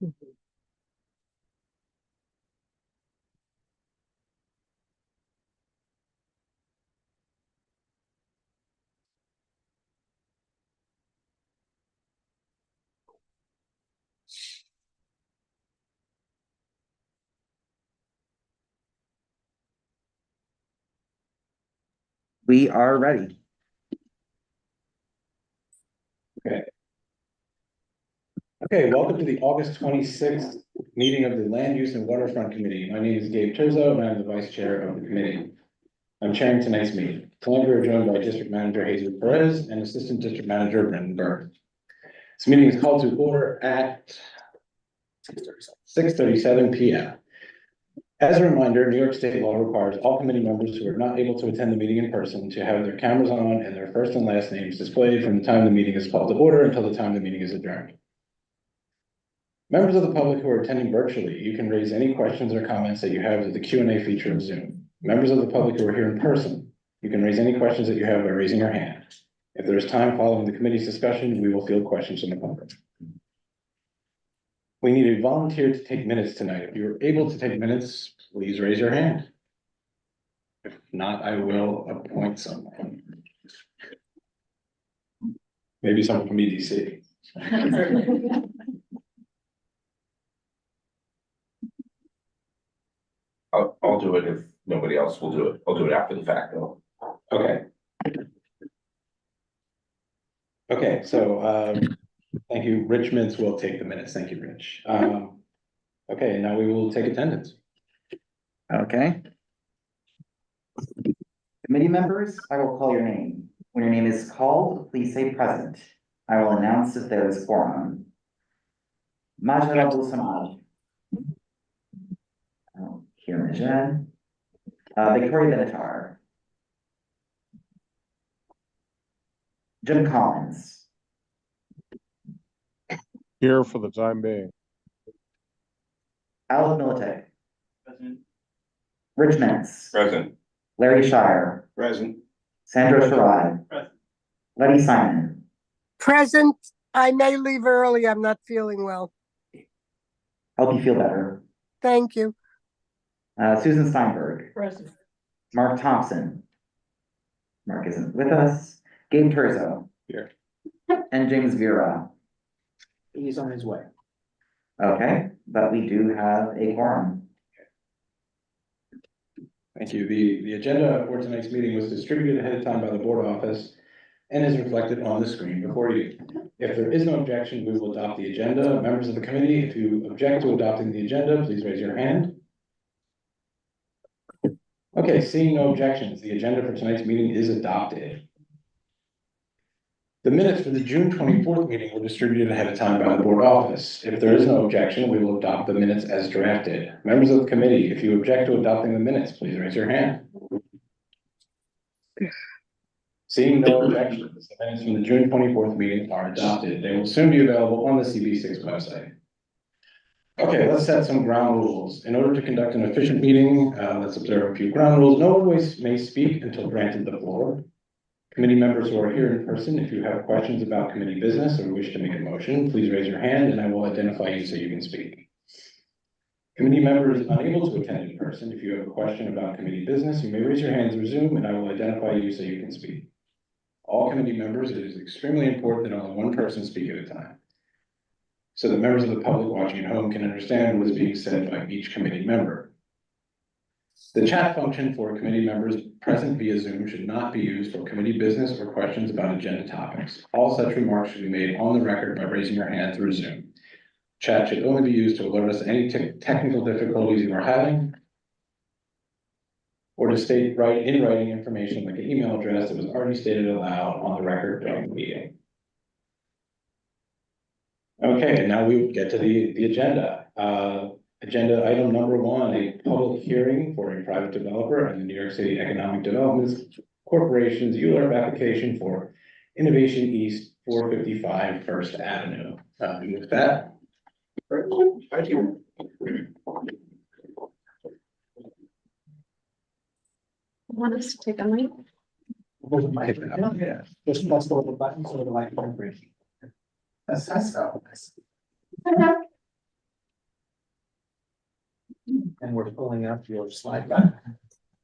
We are ready. Okay, welcome to the August 26th meeting of the Land Use and Waterfront Committee. My name is Gabe Turzo and I'm the vice chair of the committee. I'm chairing tonight's meeting. Tonight we're joined by District Manager Jesus Perez and Assistant District Manager Brendan Burke. This meeting is called to order at 6:37 p.m. As a reminder, New York State law requires all committee members who are not able to attend the meeting in person to have their cameras on and their first and last names displayed from the time the meeting is called to order until the time the meeting is adjourned. Members of the public who are attending virtually, you can raise any questions or comments that you have through the Q&A feature of Zoom. Members of the public who are here in person, you can raise any questions that you have by raising your hand. If there is time following the committee's discussion, we will field questions from the public. We need a volunteer to take minutes tonight. If you're able to take minutes, please raise your hand. If not, I will appoint someone. Maybe someone from EDC. I'll do it if nobody else will do it. I'll do it after the fact though. Okay. Okay, so thank you. Rich Mintz will take the minutes. Thank you, Rich. Okay, now we will take attendance. Okay. Committee members, I will call your name. When your name is called, please say present. I will announce if there is quorum. Majid Abdul Samad. Here, Majid. Victoria Benatar. Jim Collins. Here for the time being. Alec Militic. Present. Rich Mintz. Present. Larry Shire. Present. Sandra Sharad. Present. Letty Simon. Present. I may leave early. I'm not feeling well. Help you feel better. Thank you. Susan Steinberg. Present. Mark Thompson. Mark isn't with us. Gabe Turzo. Here. And James Vera. He's on his way. Okay, but we do have a quorum. Thank you. The agenda for tonight's meeting was distributed ahead of time by the board office and is reflected on the screen before you. If there is no objection, we will adopt the agenda. Members of the committee, if you object to adopting the agenda, please raise your hand. Okay, seeing no objections, the agenda for tonight's meeting is adopted. The minutes for the June 24th meeting were distributed ahead of time by the board office. If there is no objection, we will adopt the minutes as drafted. Members of the committee, if you object to adopting the minutes, please raise your hand. Seeing no objections, the minutes from the June 24th meeting are adopted. They will soon be available on the CB6 website. Okay, let's set some ground rules. In order to conduct an efficient meeting, let's observe a few ground rules. No one may speak until granted the floor. Committee members who are here in person, if you have questions about committee business or wish to make a motion, please raise your hand and I will identify you so you can speak. Committee members unable to attend in person, if you have a question about committee business, you may raise your hand through Zoom and I will identify you so you can speak. All committee members, it is extremely important that only one person speak at a time, so that members of the public watching at home can understand what is being said by each committee member. The chat function for committee members present via Zoom should not be used for committee business or questions about agenda topics. All such remarks should be made on the record by raising your hand through Zoom. Chat should only be used to alert us any technical difficulties you are having, or to state in writing information like an email address that was already stated aloud on the record during the meeting. Okay, and now we will get to the agenda. Agenda item number 1, a public hearing for a private developer and the New York City Economic Development Corporation's ULURP application for Innovation East 455 First Avenue. With that, thank you. Want us to take a mic? Yeah, just press the little button so the light can break. That's so. And we're pulling up your slide back.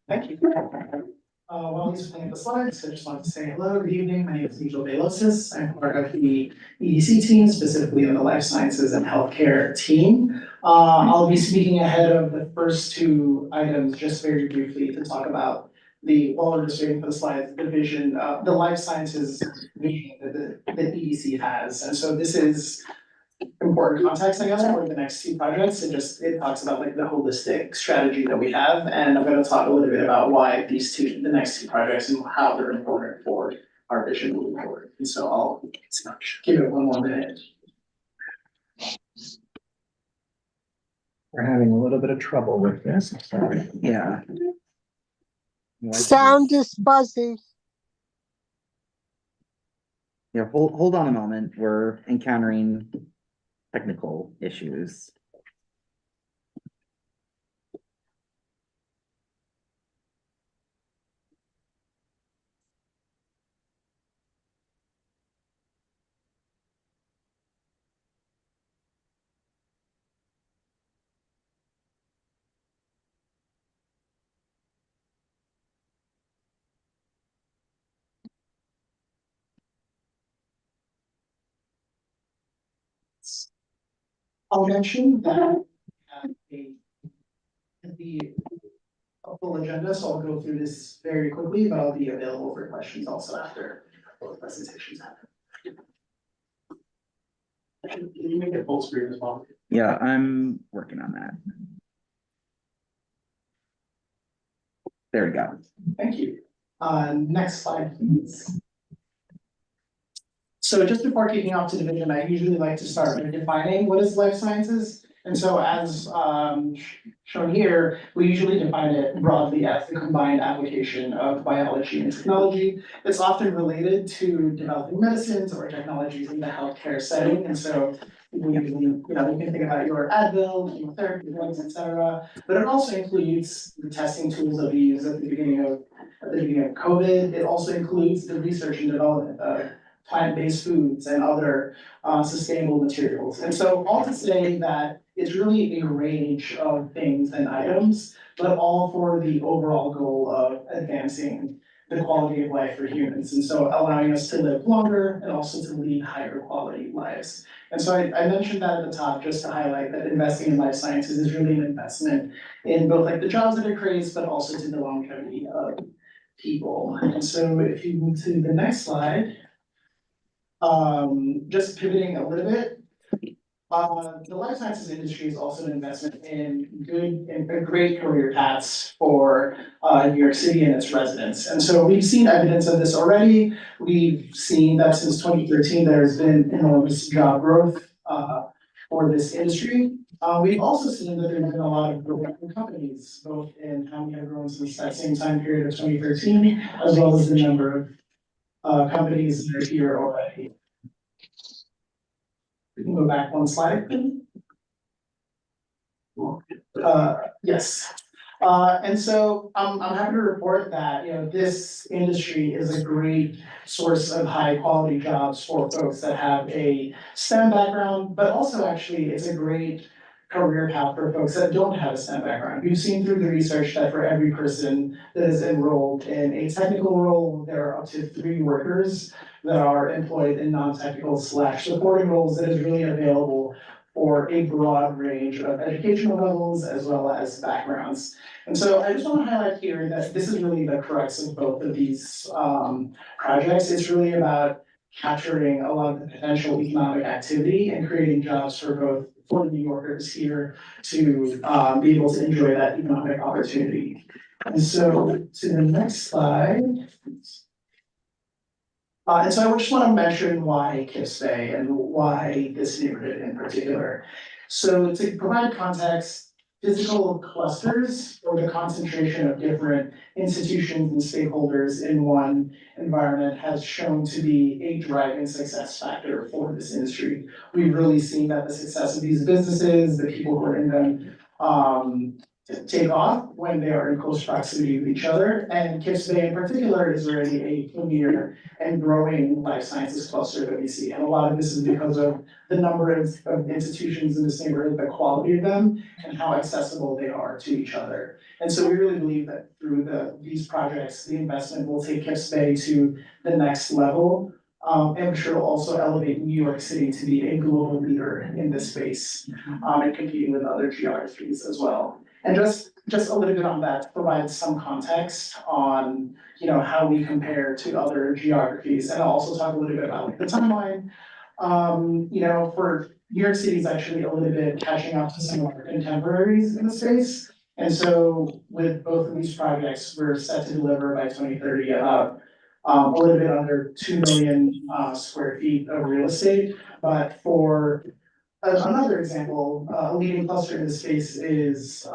Thank you. While he's playing the slides, I just wanted to say hello, good evening. My name is Nico Belosis. I'm part of the EDC team, specifically on the life sciences and healthcare team. I'll be speaking ahead of the first two items just very briefly to talk about while we're just waiting for the slides, the vision, the life sciences vision that the EDC has. And so this is important context, I guess, for the next two projects. It talks about like the holistic strategy that we have, and I'm gonna talk a little bit about why the next two projects and how they're important for our vision moving forward. And so I'll give it one more minute. We're having a little bit of trouble with this. I'm sorry. Yeah. Sound is fuzzy. Yeah, hold on a moment. We're encountering technical issues. I'll mention that a full agenda, so I'll go through this very quickly, but I'll be available for questions also after both presentations happen. Can you make it full screen as well? Yeah, I'm working on that. There we go. Thank you. Next slide, please. So just before kicking off to the vision, I usually like to start by defining what is life sciences. And so as shown here, we usually define it broadly as the combined application of biology and technology. It's often related to developing medicines or technologies in the healthcare setting. And so we usually, you can think about your Advil, chemotherapy, drugs, etc. But it also includes the testing tools that we use at the beginning of COVID. It also includes the research and development of plant-based foods and other sustainable materials. And so all to say that it's really a range of things and items, but all for the overall goal of advancing the quality of life for humans. And so allowing us to live longer and also to lead higher quality lives. And so I mentioned that at the top just to highlight that investing in life sciences is really an investment in both like the jobs that it creates, but also to the longevity of people. And so if you move to the next slide, just pivoting a little bit, the life sciences industry is also an investment in great career paths for New York City and its residents. And so we've seen evidence of this already. We've seen that since 2013, there's been enormous job growth for this industry. We've also seen that there's been a lot of growth in companies, both in how many have grown since that same time period of 2013, as well as the number of companies that are here already. We can go back one slide. Yes. And so I'm happy to report that, this industry is a great source of high quality jobs for folks that have a STEM background, but also actually it's a great career path for folks that don't have a STEM background. We've seen through the research that for every person that is enrolled in a technical role, there are up to 3 workers that are employed in non-technical / supporting roles that is really available for a broad range of educational levels as well as backgrounds. And so I just want to highlight here that this is really the crux of both of these projects. It's really about capturing a lot of the potential economic activity and creating jobs for the New Yorkers here to be able to enjoy that economic opportunity. And so to the next slide. And so I just want to mention why KIPS Bay and why this neighborhood in particular. So to provide context, physical clusters or the concentration of different institutions and stakeholders in one environment has shown to be a driving success factor for this industry. We've really seen that the success of these businesses, the people who are in them, to take off when they are in close proximity with each other. And Kips Bay in particular is already a premier and growing life sciences cluster that we see. And a lot of this is because of the number of institutions in this neighborhood, the quality of them, and how accessible they are to each other. And so we really believe that through these projects, the investment will take Kips Bay to the next level. And I'm sure it'll also elevate New York City to be a global leader in this space, and competing with other geographies as well. And just a little bit on that, to provide some context on, how we compare to other geographies, and I'll also talk a little bit about like the timeline. For New York City is actually a little bit catching up to some of our contemporaries in the space. And so with both of these projects, we're set to deliver by 2030 about a little bit under 2 million square feet of real estate. But for another example, a leading cluster in the space is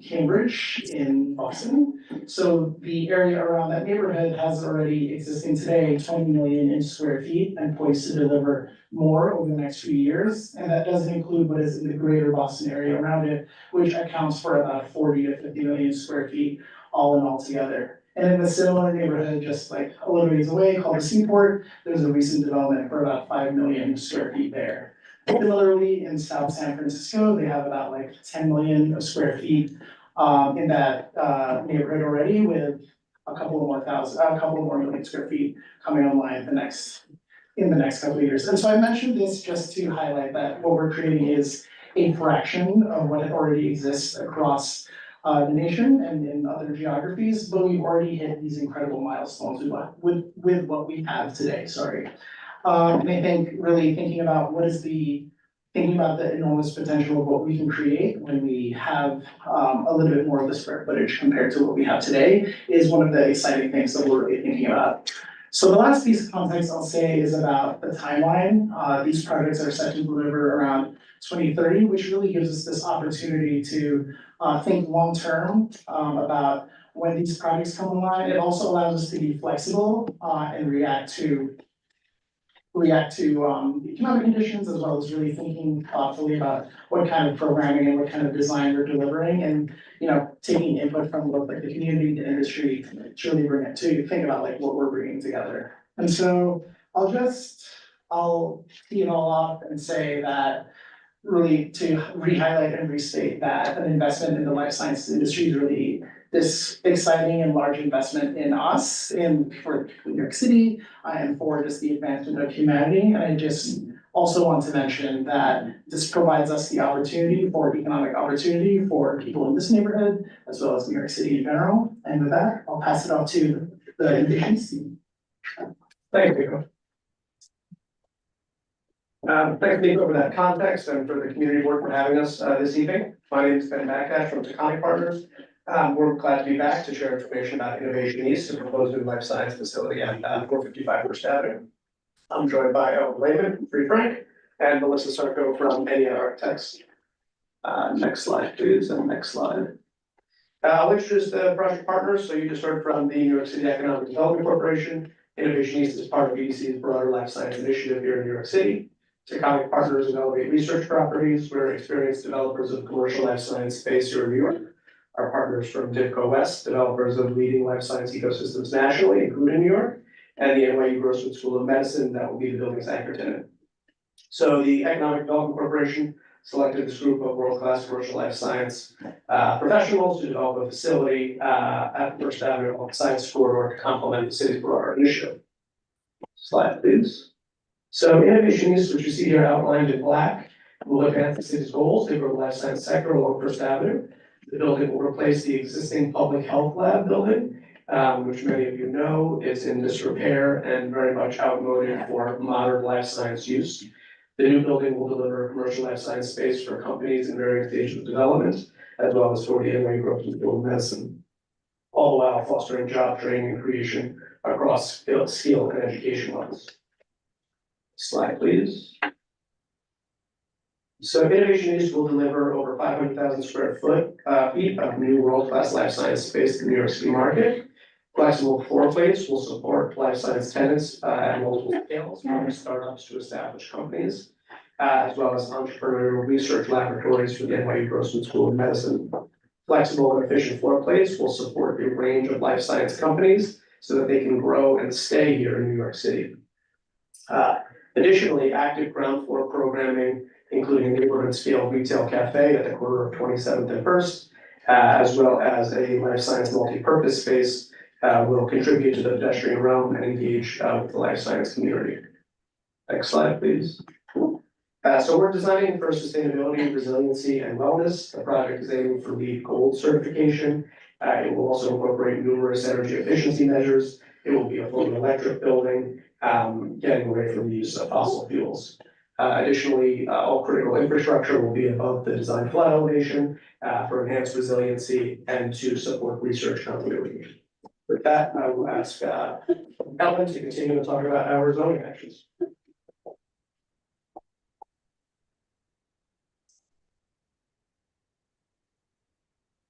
Cambridge in Boston. So the area around that neighborhood has already existing today 20 million in square feet and poised to deliver more over the next few years. And that doesn't include what is in the greater Boston area around it, which accounts for about 40 to 50 million square feet all in all together. And in a similar neighborhood, just like a little ways away, called the Seaport, there's a recent development for about 5 million square feet there. Similarly, in South San Francisco, they have about like 10 million square feet in that neighborhood already, with a couple more million square feet coming online in the next couple of years. And so I mentioned this just to highlight that what we're creating is a fraction of what already exists across the nation and in other geographies, but we've already hit these incredible milestones with what we have today, and I think really thinking about the enormous potential of what we can create when we have a little bit more of the square footage compared to what we have today is one of the exciting things that we're really thinking about. So the last piece of context I'll say is about the timeline. These projects are set to deliver around 2030, which really gives us this opportunity to think long-term about when these projects come online. It also allows us to be flexible and react to economic conditions, as well as really thinking thoughtfully about what kind of programming and what kind of design we're delivering, and taking input from both like the community, the industry, to really bring it to think about like what we're bringing together. And so I'll tee it all up and say that really to re-highlight and restate that an investment in the life sciences industry is really this exciting and large investment in us and for New York City and for just the advancement of humanity. And I just also want to mention that this provides us the opportunity for economic opportunity for people in this neighborhood, as well as New York City in general. And with that, I'll pass it off to the innovations team. Thank you. Thanks, Nico, for that context and for the community board for having us this evening. My name is Ben Backash from Taconic Partners. We're glad to be back to share information about Innovation East, a proposed new life science facility at 455 First Avenue. I'm joined by Owen Lehman from Free Frank and Melissa Sarko from NEA Architects. Next slide, please, and next slide. I'll introduce the project partners. So you just heard from the New York City Economic Development Corporation. Innovation East is part of EDC's broader life science initiative here in New York City. Taconic Partners and Elevate Research Properties, we're experienced developers of commercial life science space here in New York. Our partners from Divco West, developers of leading life science ecosystems nationally, including New York, and the NYU Grossman School of Medicine, that will be the building's anchor tenant. So the Economic Development Corporation selected this group of world-class commercial life science professionals to develop a facility at First Avenue on the science corridor to complement the city's broader initiative. Slide, please. So Innovation East, which you see here outlined in black, will advance the city's goals to grow the life science sector along First Avenue. The building will replace the existing public health lab building, which many of you know is in disrepair and very much outmoded for modern life science use. The new building will deliver commercial life science space for companies in varying stages of development, as well as for the NYU Grossman School of Medicine, all the while fostering job training and creation across skill and education levels. Slide, please. So Innovation East will deliver over 500,000 square feet of new world-class life science space in the New York City market. Flexible floor plates will support life science tenants at multiple scales, from startups to established companies, as well as entrepreneurial research laboratories for the NYU Grossman School of Medicine. Flexible and efficient floor plates will support a range of life science companies so that they can grow and stay here in New York City. Additionally, active ground floor programming, including a neighborhood scale retail cafe at the corner of 27th and First, as well as a life science multi-purpose space, will contribute to the pedestrian realm and engage with the life science community. Next slide, please. So we're designing for sustainability, resiliency, and wellness. The project is aiming for LEED Gold certification. It will also incorporate numerous energy efficiency measures. It will be a fully electric building, getting away from the use of fossil fuels. Additionally, all critical infrastructure will be above the design flood elevation for enhanced resiliency and to support research continuity. With that, I will ask Ellen to continue to talk about our zoning actions.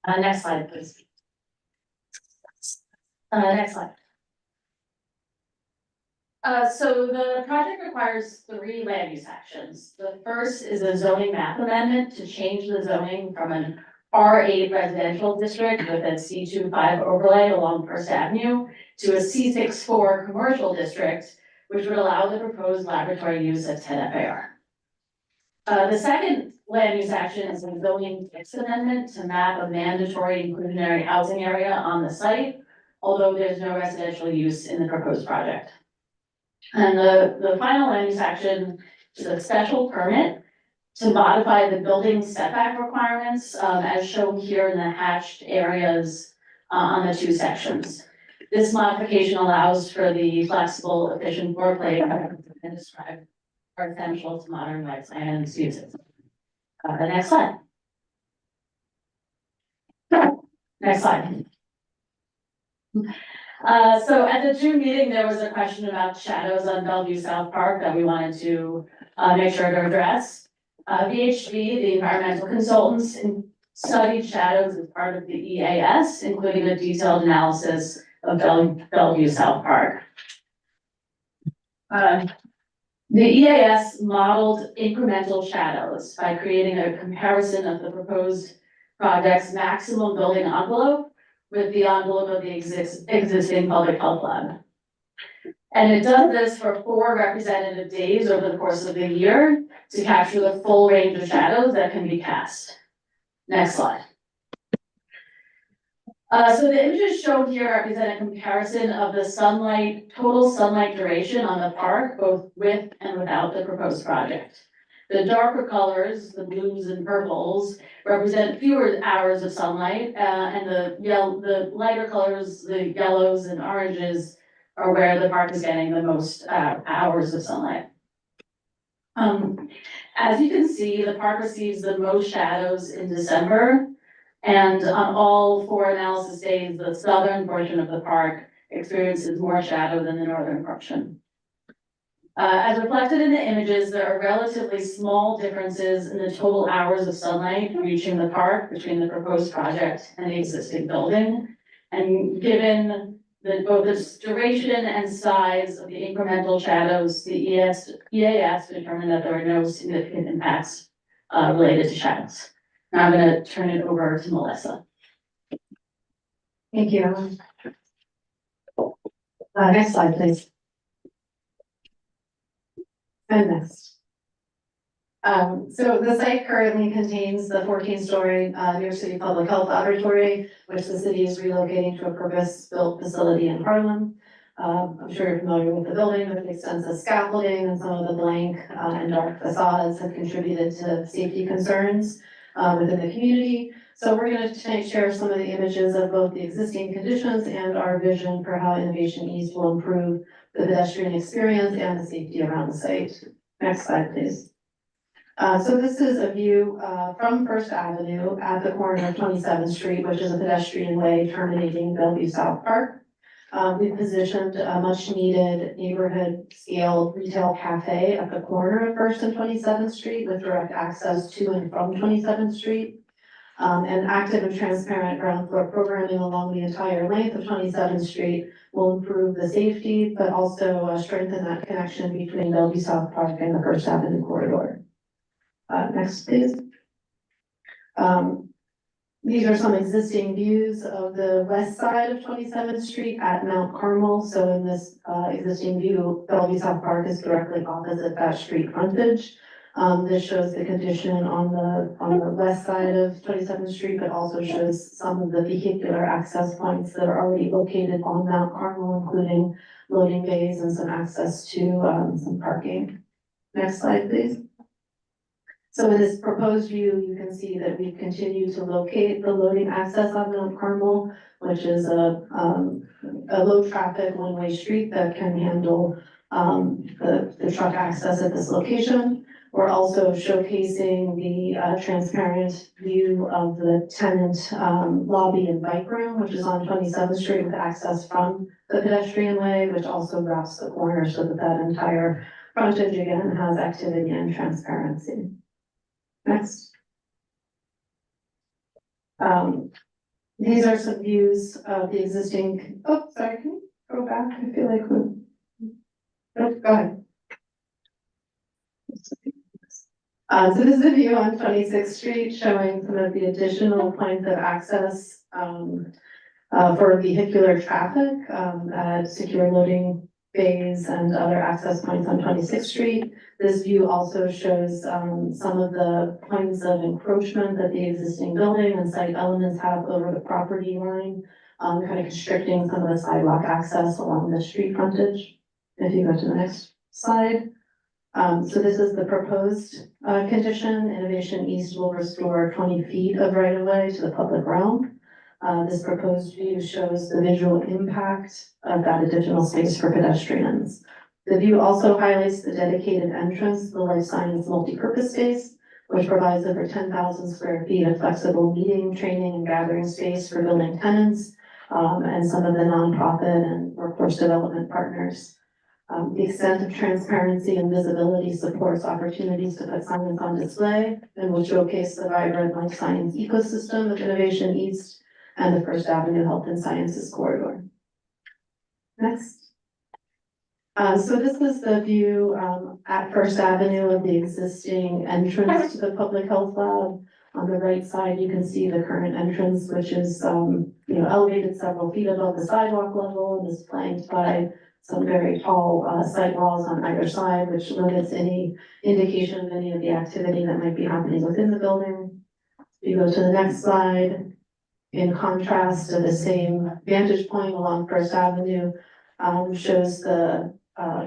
Next slide, please. Next slide. So the project requires 3 land use actions. The first is a zoning map amendment to change the zoning from an R8 residential district with a C25 overlay along First Avenue to a C64 commercial district, which would allow the proposed laboratory use at 10 FAR. The second land use action is a zoning text amendment to map a mandatory inclusionary housing area on the site, although there's no residential use in the proposed project. And the final land use action is a special permit to modify the building setback requirements, as shown here in the hatched areas on the 2 sections. This modification allows for the flexible, efficient floor plate and described are essential to modern life science uses. The next slide. Next slide. So at the June meeting, there was a question about shadows on Bellevue South Park that we wanted to make sure to address. VHB, the environmental consultants, studied shadows as part of the EAS, including a detailed analysis of Bellevue South Park. The EAS modeled incremental shadows by creating a comparison of the proposed project's maximum building envelope with the envelope of the existing public health lab. And it does this for 4 representative days over the course of the year to capture the full range of shadows that can be cast. Next slide. So the images shown here represent a comparison of the total sunlight duration on the park, both with and without the proposed project. The darker colors, the blues and purples, represent fewer hours of sunlight, and the lighter colors, the yellows and oranges, are where the park is getting the most hours of sunlight. As you can see, the park receives the most shadows in December, and on all 4 analysis days, the southern portion of the park experiences more shadow than the northern portion. As reflected in the images, there are relatively small differences in the total hours of sunlight reaching the park between the proposed project and the existing building. And given both the duration and size of the incremental shadows, the EAS determined that there are no significant impacts related to shadows. Now I'm going to turn it over to Melissa. Thank you. Next slide, please. And next. So the site currently contains the 14-story New York City Public Health Laboratory, which the city is relocating to a purpose-built facility in Harlem. I'm sure you're familiar with the building with extensive scaffolding, and some of the blank and dark facades have contributed to safety concerns within the community. So we're going to share some of the images of both the existing conditions and our vision for how Innovation East will improve the pedestrian experience and the safety around the site. Next slide, please. So this is a view from First Avenue at the corner of 27th Street, which is a pedestrian way terminating Bellevue South Park. We positioned a much needed neighborhood scale retail cafe at the corner of First and 27th Street with direct access to and from 27th Street. And active and transparent ground floor programming along the entire length of 27th Street will improve the safety, but also strengthen that connection between Bellevue South Park and the First Avenue corridor. Next, please. These are some existing views of the west side of 27th Street at Mount Carmel. So in this existing view, Bellevue South Park is directly opposite that street frontage. This shows the condition on the west side of 27th Street, but also shows some of the vehicular access points that are already located on Mount Carmel, including loading bays and some access to some parking. Next slide, please. So in this proposed view, you can see that we continue to locate the loading access on Mount Carmel, which is a low traffic one-way street that can handle the truck access at this location. We're also showcasing the transparent view of the tenant lobby and bike room, which is on 27th Street with access from the pedestrian way, which also wraps the corner so that that entire frontage again has activity and transparency. Next. These are some views of the existing, oh, sorry, can you go back? I feel like we're, oh, go ahead. So this is a view on 26th Street showing some of the additional points of access for vehicular traffic at secure loading bays and other access points on 26th Street. This view also shows some of the points of encroachment that the existing building and site elements have over the property line, kind of constricting some of the sidewalk access along the street frontage. If you go to the next slide. So this is the proposed condition. Innovation East will restore 20 feet of right-of-way to the public realm. This proposed view shows the visual impact of that additional space for pedestrians. The view also highlights the dedicated entrance to the life science multipurpose space, which provides over 10,000 square feet of flexible meeting, training, and gathering space for building tenants and some of the nonprofit and workforce development partners. The extent of transparency and visibility supports opportunities to put science on display and will showcase the vibrant life science ecosystem of Innovation East and the First Avenue Health and Sciences Corridor. Next. So this is the view at First Avenue of the existing entrance to the Public Health Lab. On the right side, you can see the current entrance, which is elevated several feet above the sidewalk level and is flanked by some very tall site walls on either side, which limits any indication of any of the activity that might be happening within the building. If you go to the next slide, in contrast to the same vantage point along First Avenue, shows the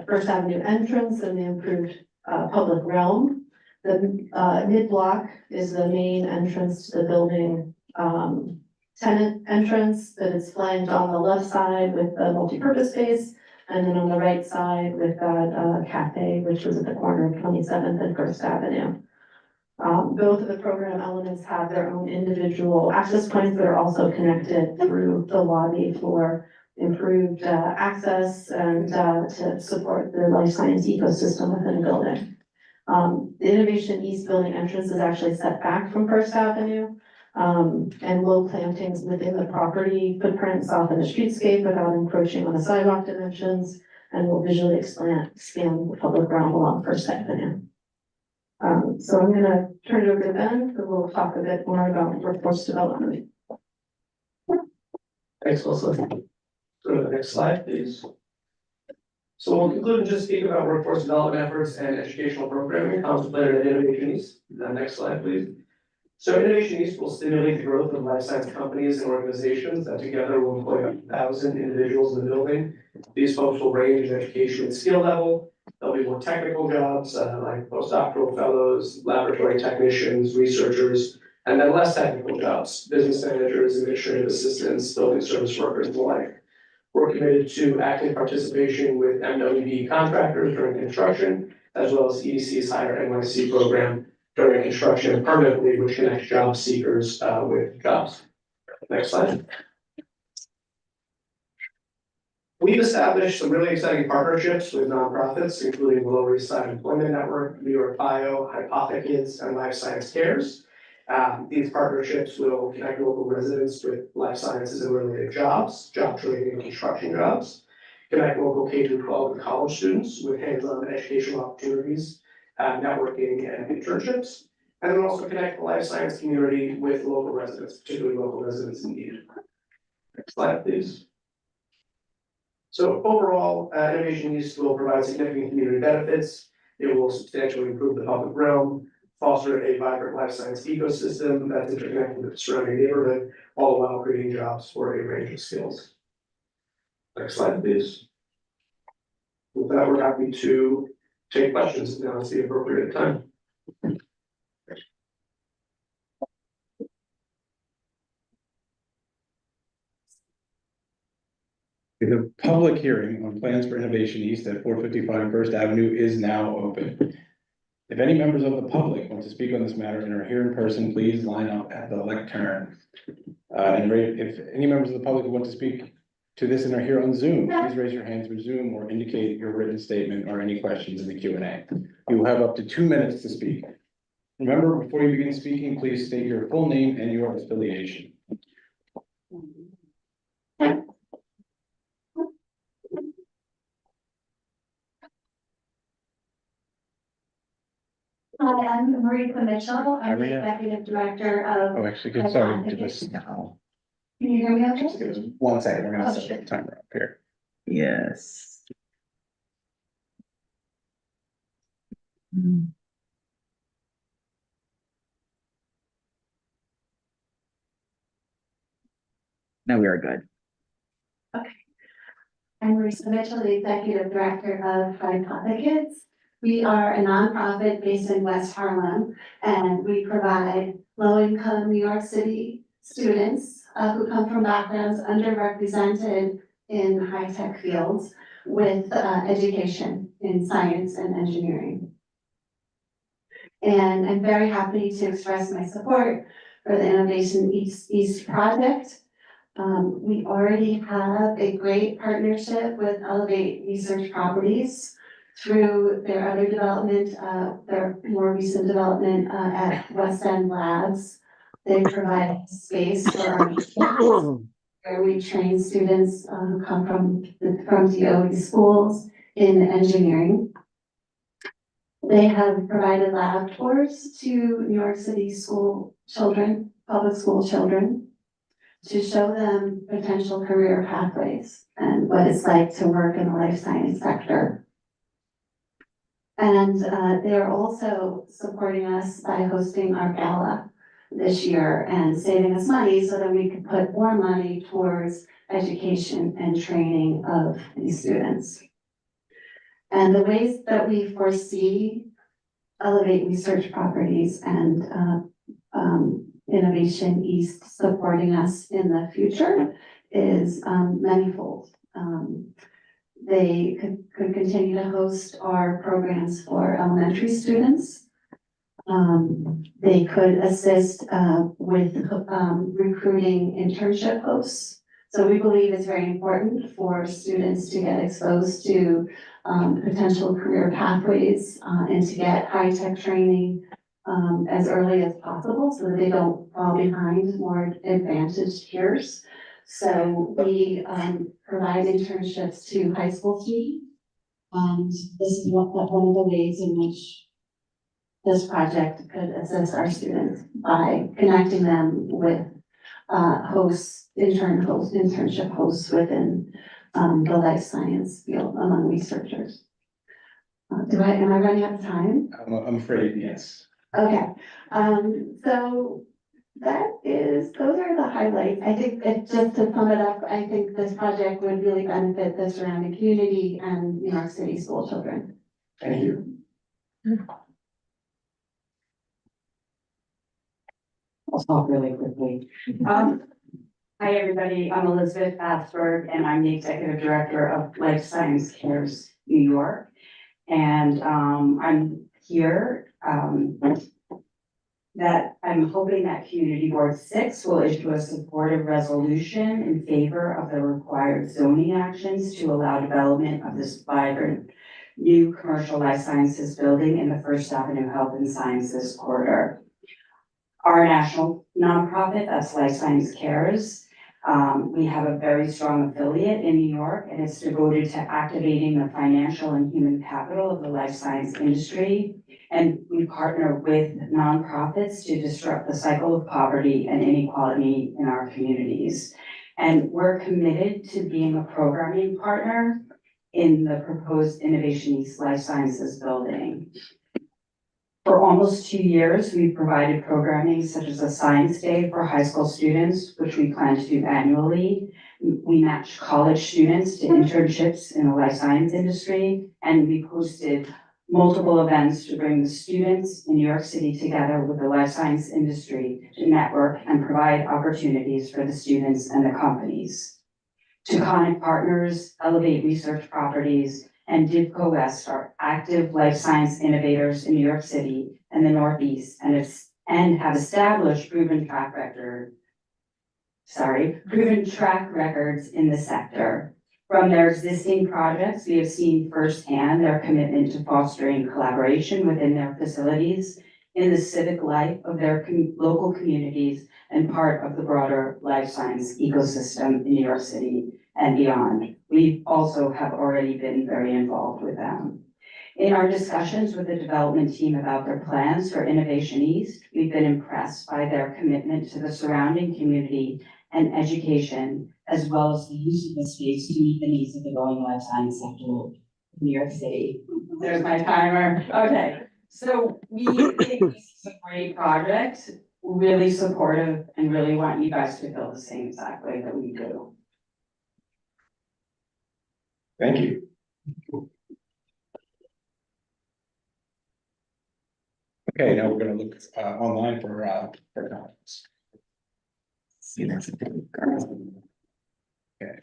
First Avenue entrance and the improved public realm. The mid-block is the main entrance to the building tenant entrance that is flanked on the left side with the multipurpose space. And then on the right side with that cafe, which was at the corner of 27th and First Avenue. Both of the program elements have their own individual access points that are also connected through the lobby for improved access and to support the life science ecosystem within the building. The Innovation East building entrance is actually set back from First Avenue. And low plantings within the property footprint soften the streetscape without encroaching on the sidewalk dimensions and will visually expand the public realm along First Avenue. So I'm gonna turn it over to Ben, who will talk a bit more about workforce development. Thanks, Melissa. Go to the next slide, please. So we'll conclude and just speak about workforce development efforts and educational programming contemplated at Innovation East. The next slide, please. So Innovation East will stimulate the growth of life science companies and organizations that together will employ 1,000 individuals in the building. These folks will range in education and skill level. There'll be more technical jobs like postdoctoral fellows, laboratory technicians, researchers, and then less technical jobs, business managers, administrative assistants, building service workers, and the like. We're committed to active participation with MWB contractors during construction, as well as EDC's Hire NYC program during construction permanently, which connects job seekers with jobs. Next slide. We've established some really exciting partnerships with nonprofits, including the Lower East Side Employment Network, New York Bio, Hypothekids, and Life Science Cares. These partnerships will connect local residents with life sciences and related jobs, job training and construction jobs, connect local K-12 and college students with hands-on educational opportunities, networking and internships, And then also connect the life science community with local residents, particularly local residents in need. Next slide, please. So overall, Innovation East will provide significant community benefits. It will substantially improve the public realm, foster a vibrant life science ecosystem that's interconnected with the surrounding neighborhood, all while creating jobs for a range of skills. Next slide, please. With that, we're happy to take questions now. It's the appropriate time. The public hearing on plans for Innovation East at 455 First Avenue is now open. If any members of the public want to speak on this matter and are here in person, please line up at the lectern. If any members of the public who want to speak to this and are here on Zoom, please raise your hand through Zoom or indicate your written statement or any questions in the Q&A. You will have up to 2 minutes to speak. Remember, before you begin speaking, please state your full name and your affiliation. Hi, I'm Marisa Mitchell. I'm the Maria. executive director of. Oh, actually, good, sorry, give us, Now, Can you hear me okay? just give us 1 second, we're gonna set the timer up here. yes. Now we are good. I'm Marisa Mitchell, the executive director of Five Advocates. We are a nonprofit based in West Harlem, and we provide low-income New York City students who come from backgrounds underrepresented in high-tech fields with education in science and engineering. And I'm very happy to express my support for the Innovation East project. We already have a great partnership with Elevate Research Properties through their other development, their more recent development at West End Labs. They provide space for our students, where we train students who come from DOE schools in engineering. They have provided lab tours to New York City school children, public school children, to show them potential career pathways and what it's like to work in the life science sector. And they're also supporting us by hosting our gala this year and saving us money so that we could put more money towards education and training of these students. And the ways that we foresee Elevate Research Properties and Innovation East supporting us in the future is manifold. They could continue to host our programs for elementary students. They could assist with recruiting internship hosts. So we believe it's very important for students to get exposed to potential career pathways and to get high-tech training as early as possible so that they don't fall behind more advantaged peers. So we provide internships to high school students. And this is one of the ways in which this project could assist our students by connecting them with internship hosts within the life science field among researchers. Am I running out of time? I'm afraid, yes. Okay, so those are the highlights. I think just to sum it up, I think this project would really benefit the surrounding community and New York City school children. Thank you. I'll talk really quickly. Hi, everybody. I'm Elizabeth Bathberg, and I'm the Executive Director of Life Science Cares New York. And I'm here that I'm hoping that Community Board 6 will issue a supportive resolution in favor of the required zoning actions to allow development of this vibrant new commercial life sciences building in the First Avenue Health and Sciences corridor. Our national nonprofit, that's Life Science Cares, We have a very strong affiliate in New York, and it's devoted to activating the financial and human capital of the life science industry. And we partner with nonprofits to disrupt the cycle of poverty and inequality in our communities. And we're committed to being a programming partner in the proposed Innovation East Life Sciences building. For almost 2 years, we've provided programming such as a science day for high school students, which we plan to do annually. We match college students to internships in the life science industry, and we've hosted multiple events to bring the students in New York City together with the life science industry to network and provide opportunities for the students and the companies. Taconic Partners, Elevate Research Properties, and DIVCO West are active life science innovators in New York City and the Northeast, and have established proven track records in the sector. From their existing projects, we have seen firsthand their commitment to fostering collaboration within their facilities in the civic life of their local communities and part of the broader life science ecosystem in New York City and beyond. We also have already been very involved with them. In our discussions with the development team about their plans for Innovation East, we've been impressed by their commitment to the surrounding community and education, as well as the use of the space to meet the needs of the growing life science sector in New York City. There's my timer. Okay, so we think this is a great project, really supportive, and really want you guys to feel the same exact way that we do. Thank you. Okay, now we're gonna look online for comments. See, there's a big girl. Okay.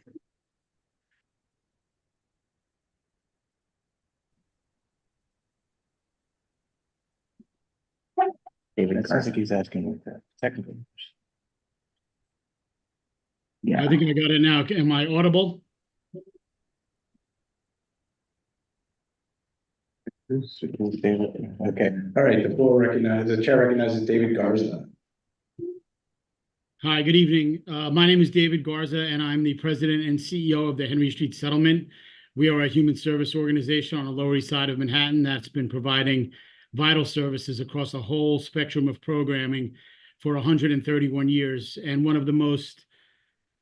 David Sounds like he's asking like that technical. Yeah. I think I got it now. Am I audible? Okay, all right, the chair recognizes David Garza. Hi, good evening. My name is David Garza, and I'm the president and CEO of the Henry Street Settlement. We are a human service organization on the Lower East Side of Manhattan that's been providing vital services across a whole spectrum of programming for 131 years. And one of the most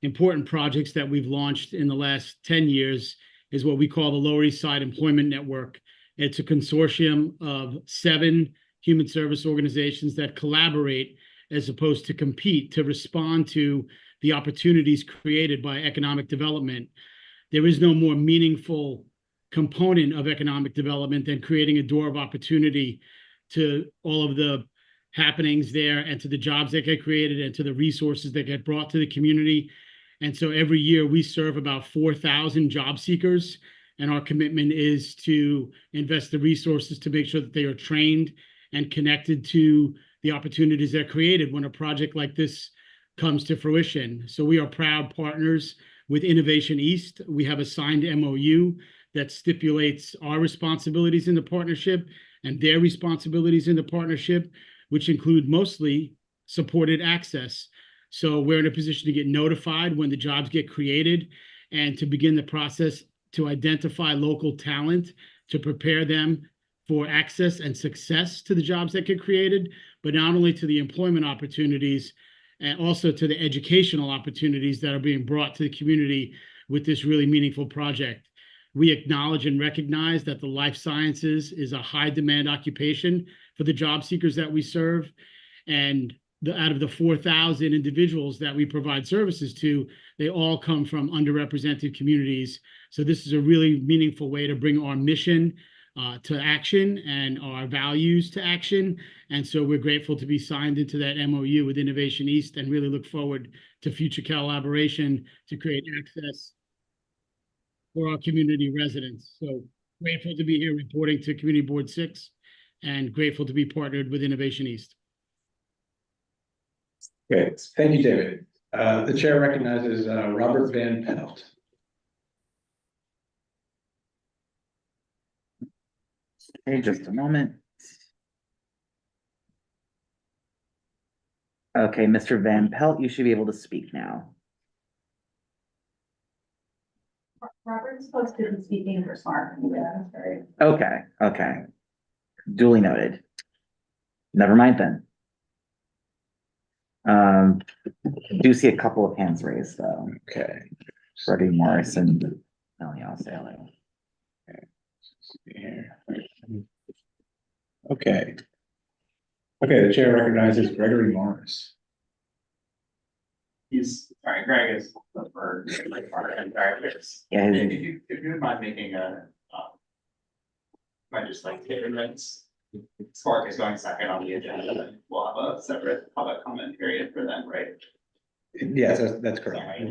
important projects that we've launched in the last 10 years is what we call the Lower East Side Employment Network. It's a consortium of 7 human service organizations that collaborate as opposed to compete to respond to the opportunities created by economic development. There is no more meaningful component of economic development than creating a door of opportunity to all of the happenings there and to the jobs that get created and to the resources that get brought to the community. And so every year we serve about 4,000 job seekers, and our commitment is to invest the resources to make sure that they are trained and connected to the opportunities that are created when a project like this comes to fruition. So we are proud partners with Innovation East. We have a signed MOU that stipulates our responsibilities in the partnership and their responsibilities in the partnership, which include mostly supported access. So we're in a position to get notified when the jobs get created and to begin the process to identify local talent, to prepare them for access and success to the jobs that get created, but not only to the employment opportunities, and also to the educational opportunities that are being brought to the community with this really meaningful project. We acknowledge and recognize that the life sciences is a high demand occupation for the job seekers that we serve. And out of the 4,000 individuals that we provide services to, they all come from underrepresented communities. So this is a really meaningful way to bring our mission to action and our values to action. And so we're grateful to be signed into that MOU with Innovation East and really look forward to future collaboration to create access for our community residents. So grateful to be here reporting to Community Board 6 and grateful to be partnered with Innovation East. Great, thank you, David. The chair recognizes Robert Van Pelt. Okay, just a moment. Okay, Mr. Van Pelt, you should be able to speak now. Robert's supposed to be speaking for Smart. Yeah, sorry. Okay, okay. Duly noted. Never mind then. Do see a couple of hands raised though. Okay. Freddie Morris and Melanie Osalo. Here. Okay. Okay, the chair recognizes Gregory Morris. Sorry, Greg is the first, like, part and directors. Yeah, If you would mind making a, might just like 10 minutes. Spark is going second on the agenda, and we'll have a separate public comment period for them, right? Yes, that's correct.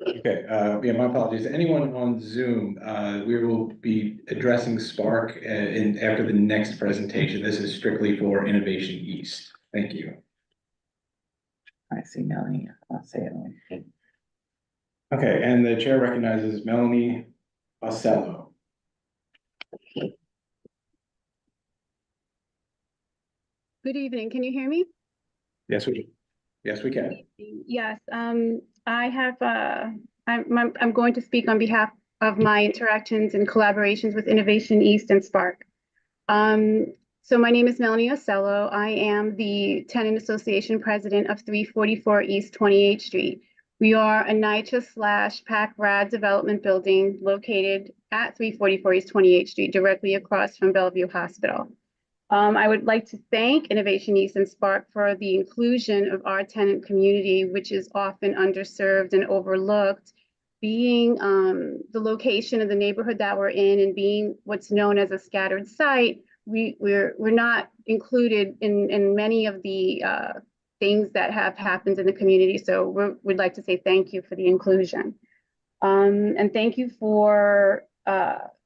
Okay, yeah, my apologies. Anyone on Zoom, we will be addressing Spark after the next presentation. This is strictly for Innovation East. Thank you. I see Melanie Osalo. Okay, and the chair recognizes Melanie Osalo. Good evening. Can you hear me? Yes, we can. Yes, I have, I'm going to speak on behalf of my interactions and collaborations with Innovation East and Spark. So my name is Melanie Ocello. I am the Tenant Association President of 344 East 28th Street. We are a NYCHA/PAC RAD development building located at 344 East 28th Street, directly across from Bellevue Hospital. I would like to thank Innovation East and Spark for the inclusion of our tenant community, which is often underserved and overlooked, being the location of the neighborhood that we're in and being what's known as a scattered site. We're not included in many of the things that have happened in the community. So we'd like to say thank you for the inclusion. And thank you for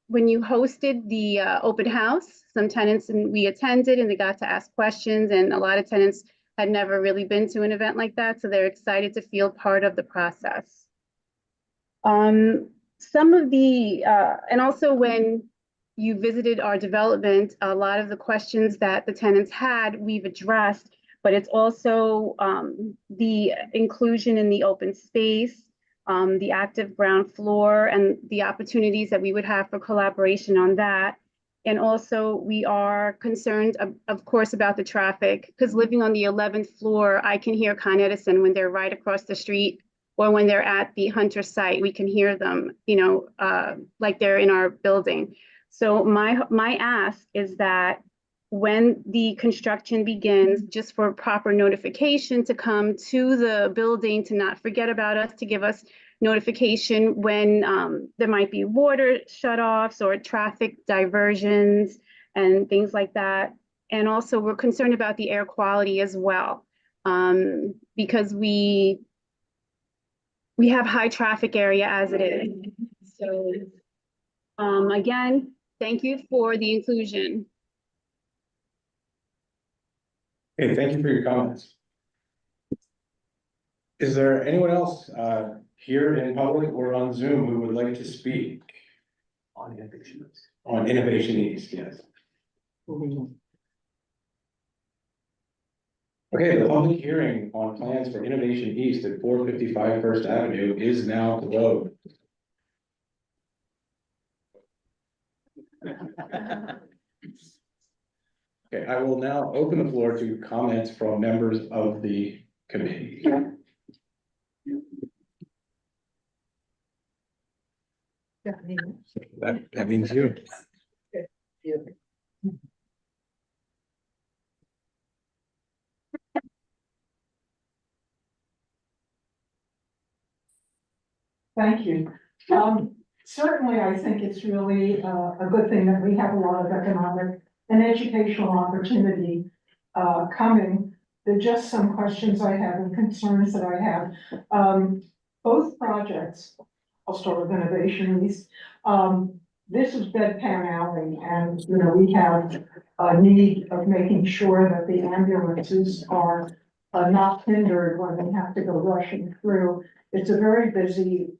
when you hosted the open house, some tenants and we attended and they got to ask questions, and a lot of tenants had never really been to an event like that. So they're excited to feel part of the process. Some of the, and also when you visited our development, a lot of the questions that the tenants had, we've addressed, but it's also the inclusion in the open space, the active ground floor, and the opportunities that we would have for collaboration on that. And also we are concerned, of course, about the traffic, because living on the 11th floor, I can hear Con Edison when they're right across the street, or when they're at the Hunter site, we can hear them, you know, like they're in our building. So my ask is that when the construction begins, just for proper notification to come to the building, to not forget about us, to give us notification when there might be water shutoffs or traffic diversions and things like that. And also we're concerned about the air quality as well, because we have high traffic area as it is. So again, thank you for the inclusion. Okay, thank you for your comments. Is there anyone else here in public or on Zoom who would like to speak? On Innovation East. On Innovation East, yes. Okay, the public hearing on plans for Innovation East at 455 First Avenue is now closed. Okay, I will now open the floor to comments from members of the committee. That means you. Thank you. Certainly, I think it's really a good thing that we have a lot of economic and educational opportunity coming. There are just some questions I have and concerns that I have. Both projects, I'll start with Innovation East. This is Bedpan Alley, and you know we have a need of making sure that the ambulances are not hindered when they have to go rushing through. It's a very busy,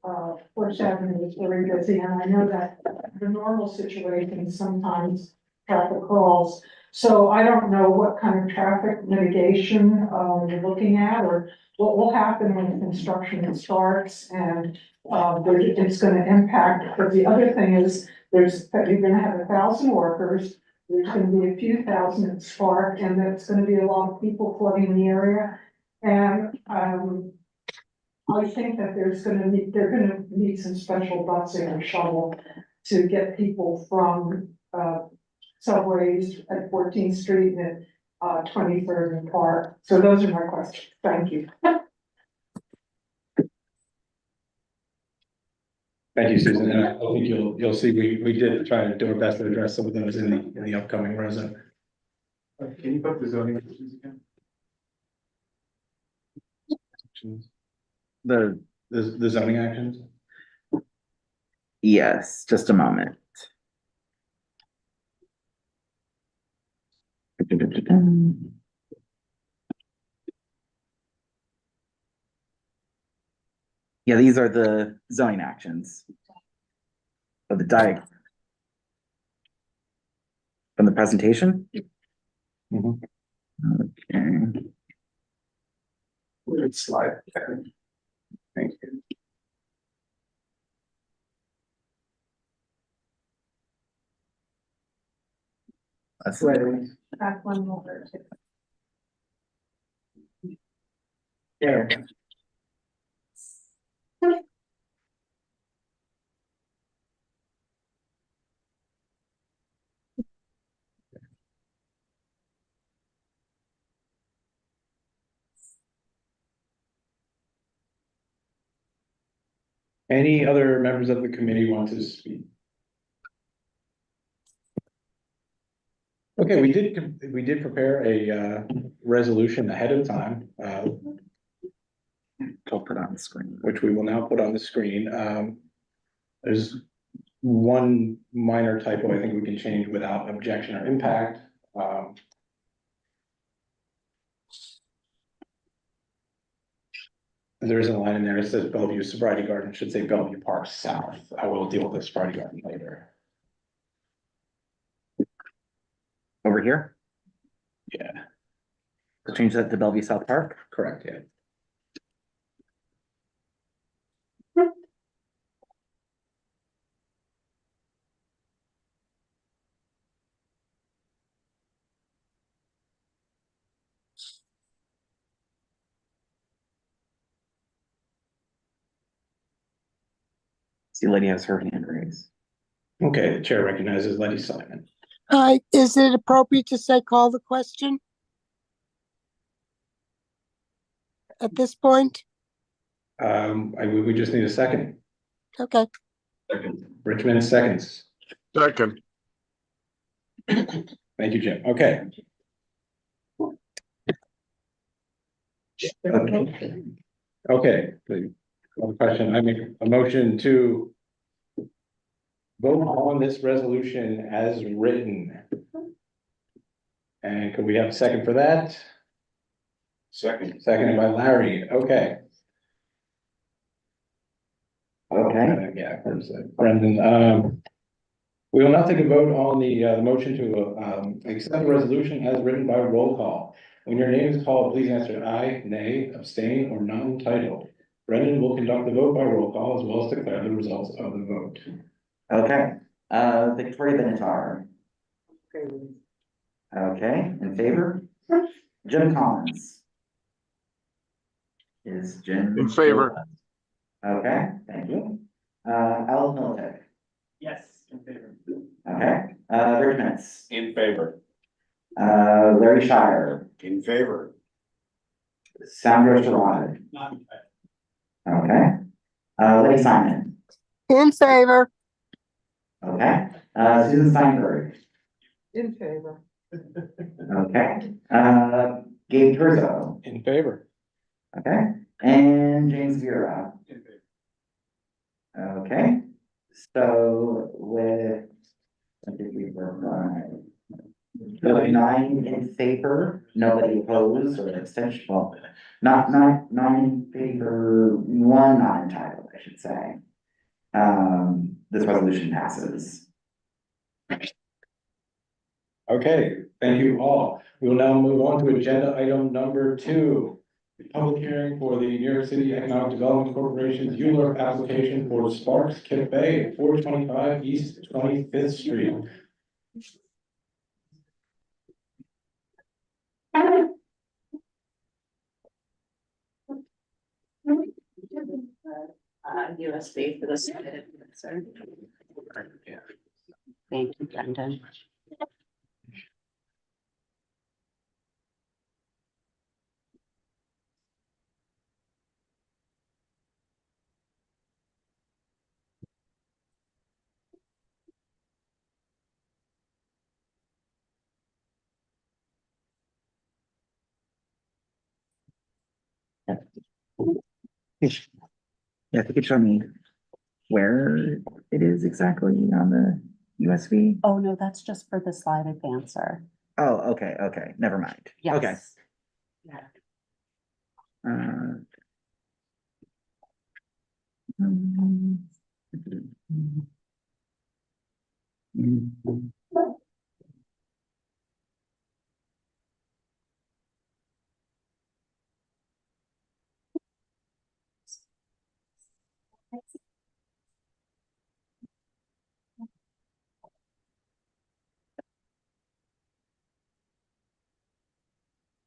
First Avenue is very busy, and I know that the normal situation sometimes traffic calls. So I don't know what kind of traffic mitigation, you're looking at, or what will happen when construction starts and, it's gonna impact, but the other thing is, you're gonna have 1,000 workers, there's gonna be a few thousand at Spark, and there's gonna be a lot of people flooding the area. And, I think that they're gonna need some special busing or shuttle to get people from, subways at 14th Street and, 23rd and Park. So those are my questions. Thank you. Thank you, Susan, and I think you'll see, we did try to do our best to address some of those in the upcoming resolution. Can you put the zoning issues again? The zoning actions? Yes, just a moment. Yeah, these are the zoning actions of the diagram from the presentation. Mhm. Okay. Weird slide. Thank you. That's Back one more. there. Any other members of the committee want to speak? Okay, we did prepare a resolution ahead of time, I'll put on the screen. which we will now put on the screen. There's one minor typo I think we can change without objection or impact. There is a line in there that says Bellevue Sobriety Garden, it should say Bellevue Park South. I will deal with the sobriety garden later. Over here, Yeah, we'll change that to Bellevue South Park. correct, yeah. See, Lydia has her hand raised. Okay, the chair recognizes Letty Simon. Hi, is it appropriate to say call the question? At this point? We just need a second. Okay. Richmond seconds. Second. Thank you, Jim. Okay. Okay. Okay, the question, I make a motion to vote on this resolution as written. And could we have a second for that? Seconded by Larry, okay. Okay. Yeah, there's Brendan. We will now take a vote on the motion to accept the resolution as written by roll call. When your name is called, please answer aye, nay, abstain, or not entitled. Brendan will conduct the vote by roll call as well as declare the results of the vote. Okay, Victoria Benatar. Okay, in favor? Jim Collins. Is Jim? In favor. Okay, thank you. Al Militek. Yes, in favor. Okay, Rich Mintz. In favor. Larry Shire. In favor. Sandra Sherrod. Not in favor. Okay. Letty Simon. In favor. Okay. Susan Steinberg. In favor. Okay. Gabe Turzo. In favor. Okay. And James Vera. In favor. Okay. So with, what did we work on? So 9 in favor, nobody opposed or abstention, well, not 9 in favor, 1 not entitled, I should say. This resolution passes. Okay, thank you all. We will now move on to agenda item number 2. The public hearing for the New York City Economic Development Corporation's ULURP application for Sparks Cafe at 425 East 25th Street. USB for this. Thank you, Brendan. Yeah, if you could show me where it is exactly on the USB. Oh, no, that's just for the slide advancer. Oh, okay, never mind. Okay. Yes. Yeah. Um,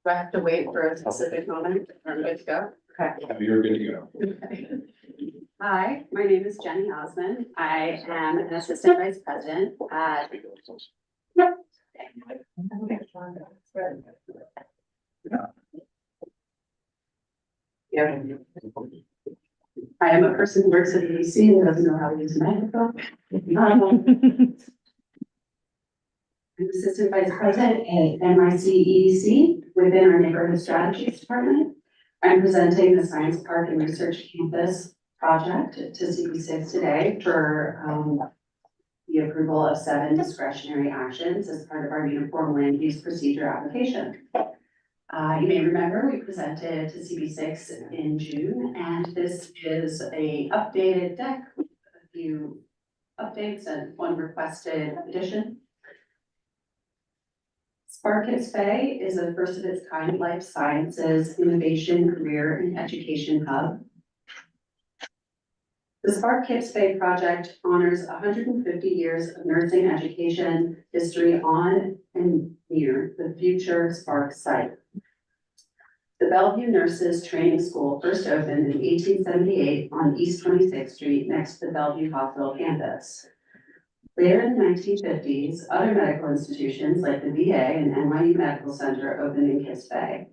Do I have to wait for a specific moment? I'm good to go? Okay. You're good to go. Hi, my name is Jenny Osmond. I am an assistant vice president at. Yeah. I am a person who works at EDC and doesn't know how to use a microphone. I'm assistant vice president at NYC EDC within our neighborhood strategies department. I'm presenting the Science Park and Research Campus project to CB6 today for the approval of 7 discretionary actions as part of our uniform land use procedure application. You may remember we presented to CB6 in June, and this is a updated deck with a few updates and one requested addition. Spark Bay is a first of its kind life sciences, innovation, career, and education hub. The Spark Bay project honors 150 years of nursing education history on and near the future Spark site. The Bellevue Nurses Training School first opened in 1878 on East 26th Street next to the Bellevue Hospital campus. Later in the 1950s, other medical institutions like the VA and NYU Medical Center opened in Kips Bay.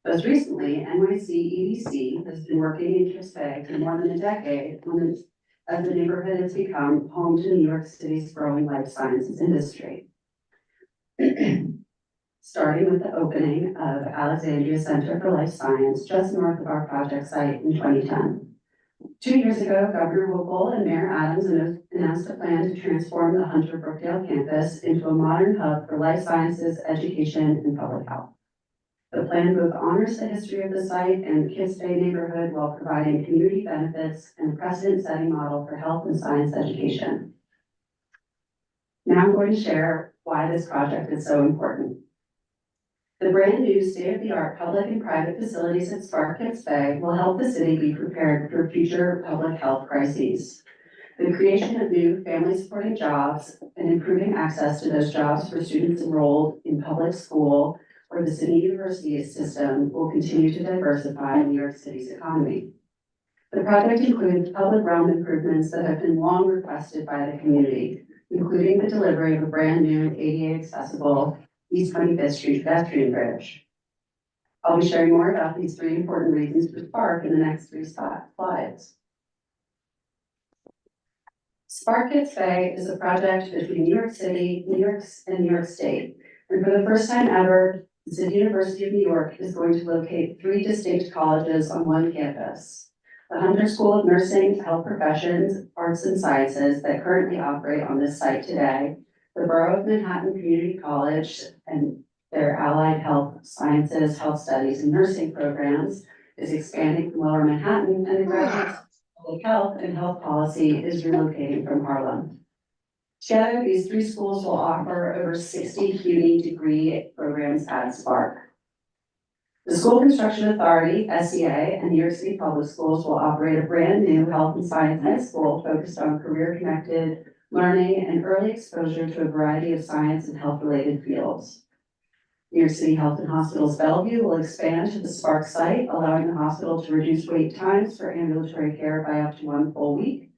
Most recently, NYC EDC has been working in Kips Bay for more than a decade as the neighborhood has become home to New York City's growing life sciences industry. Starting with the opening of Alexandria Center for Life Science just north of our project site in 2010. 2 years ago, Governor Hochul and Mayor Adams announced a plan to transform the Hunter Brookdale campus into a modern hub for life sciences, education, and public health. The plan both honors the history of the site and the Kips Bay neighborhood while providing community benefits and a precedent-setting model for health and science education. Now I'm going to share why this project is so important. The brand new state-of-the-art public and private facilities at Spark Kips Bay will help the city be prepared for future public health crises. The creation of new family-supporting jobs and improving access to those jobs for students enrolled in public school or the city university system will continue to diversify New York City's economy. The project includes public realm improvements that have been long requested by the community, including the delivery of a brand new ADA accessible East 25th Street pedestrian bridge. I'll be sharing more about these 3 important reasons for Spark in the next 3 slides. Spark Kips Bay is a project between New York City, New York State. And for the first time ever, the City University of New York is going to locate 3 distinct colleges on one campus. The Hunter School of Nursing, Health Professions, Arts and Sciences that currently operate on this site today, the Borough of Manhattan Community College and their allied health sciences, health studies, and nursing programs is expanding from Lower Manhattan, and the Graduate School of Public Health and Health Policy is relocating from Harlem. Together, these three schools will offer over 60 CUNY degree programs at Spark. The School Construction Authority, SEA, and New York City Public Schools will operate a brand new health and science high school focused on career-connected learning and early exposure to a variety of science and health-related fields. New York City Health and Hospitals Bellevue will expand to the Spark site, allowing the hospital to reduce wait times for ambulatory care by up to 1 full week.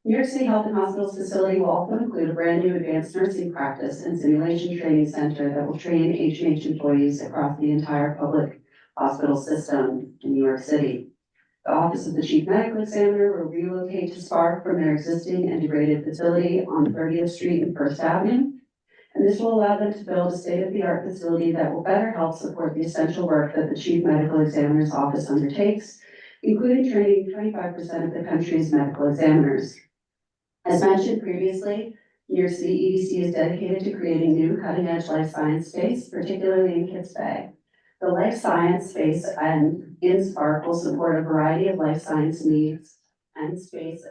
New York City Health and Hospitals facility will also include a brand new advanced nursing practice and simulation training center that will train H&H employees across the entire public hospital system in New York City. The Office of the Chief Medical Examiner will relocate to Spark from their existing integrated facility on 30th Street and First Avenue. And this will allow them to build a state-of-the-art facility that will better help support the essential work that the Chief Medical Examiner's office undertakes, including training 25% of the country's medical examiners. As mentioned previously, New York City EDC is dedicated to creating new cutting-edge life science space, particularly in Kips Bay. The life science space and in Spark will support a variety of life science needs and space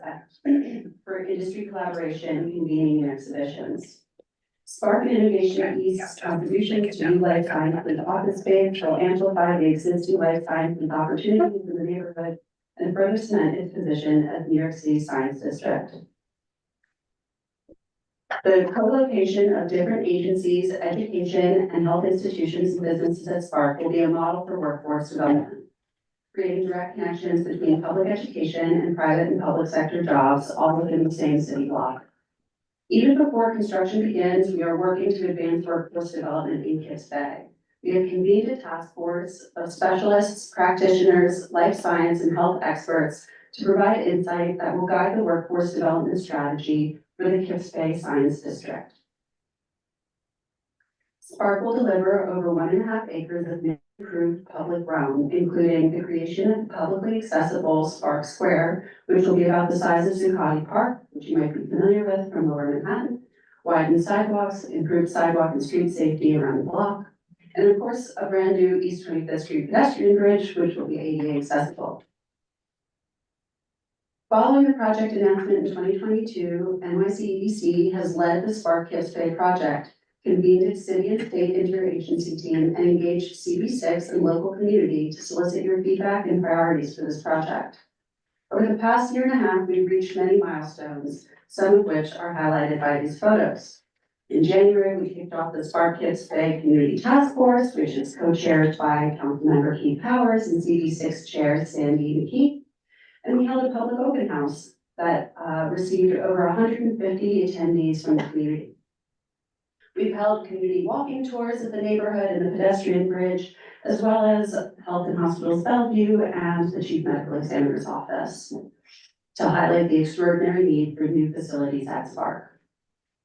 for industry collaboration, convening, and exhibitions. Spark Innovation East's contributions to new life science and office space will amplify the existing life sciences opportunities in the neighborhood and further cement its position as New York City Science District. The co-location of different agencies, education, and health institutions and businesses at Spark will be a model for workforce development, creating direct connections between public education and private and public sector jobs, all within the same city block. Even before construction begins, we are working to advance workforce development in Kips Bay. We have convened a task force of specialists, practitioners, life science, and health experts to provide insight that will guide the workforce development strategy for the Kips Bay Science District. Spark will deliver over 1.5 acres of new improved public realm, including the creation of publicly accessible Spark Square, which will be about the size of Zuccotti Park, which you might be familiar with from Lower Manhattan, widened sidewalks, improved sidewalk and street safety around the block, and of course, a brand new East 25th Street pedestrian bridge, which will be ADA accessible. Following the project announcement in 2022, NYCEDC has led the Spark Kips Bay project, convened its city and state interagency team, and engaged CB6 and local community to solicit your feedback and priorities for this project. Over the past year and a half, we've reached many milestones, some of which are highlighted by these photos. In January, we kicked off the Spark Kips Bay Community Task Force, which is co-chaired by Councilmember Keith Powers and CB6 Chair Sandy McKee. And we held a public open house that received over 150 attendees from the community. We've held community walking tours of the neighborhood and the pedestrian bridge, as well as Health and Hospitals Bellevue and the Chief Medical Examiner's office to highlight the extraordinary need for new facilities at Spark.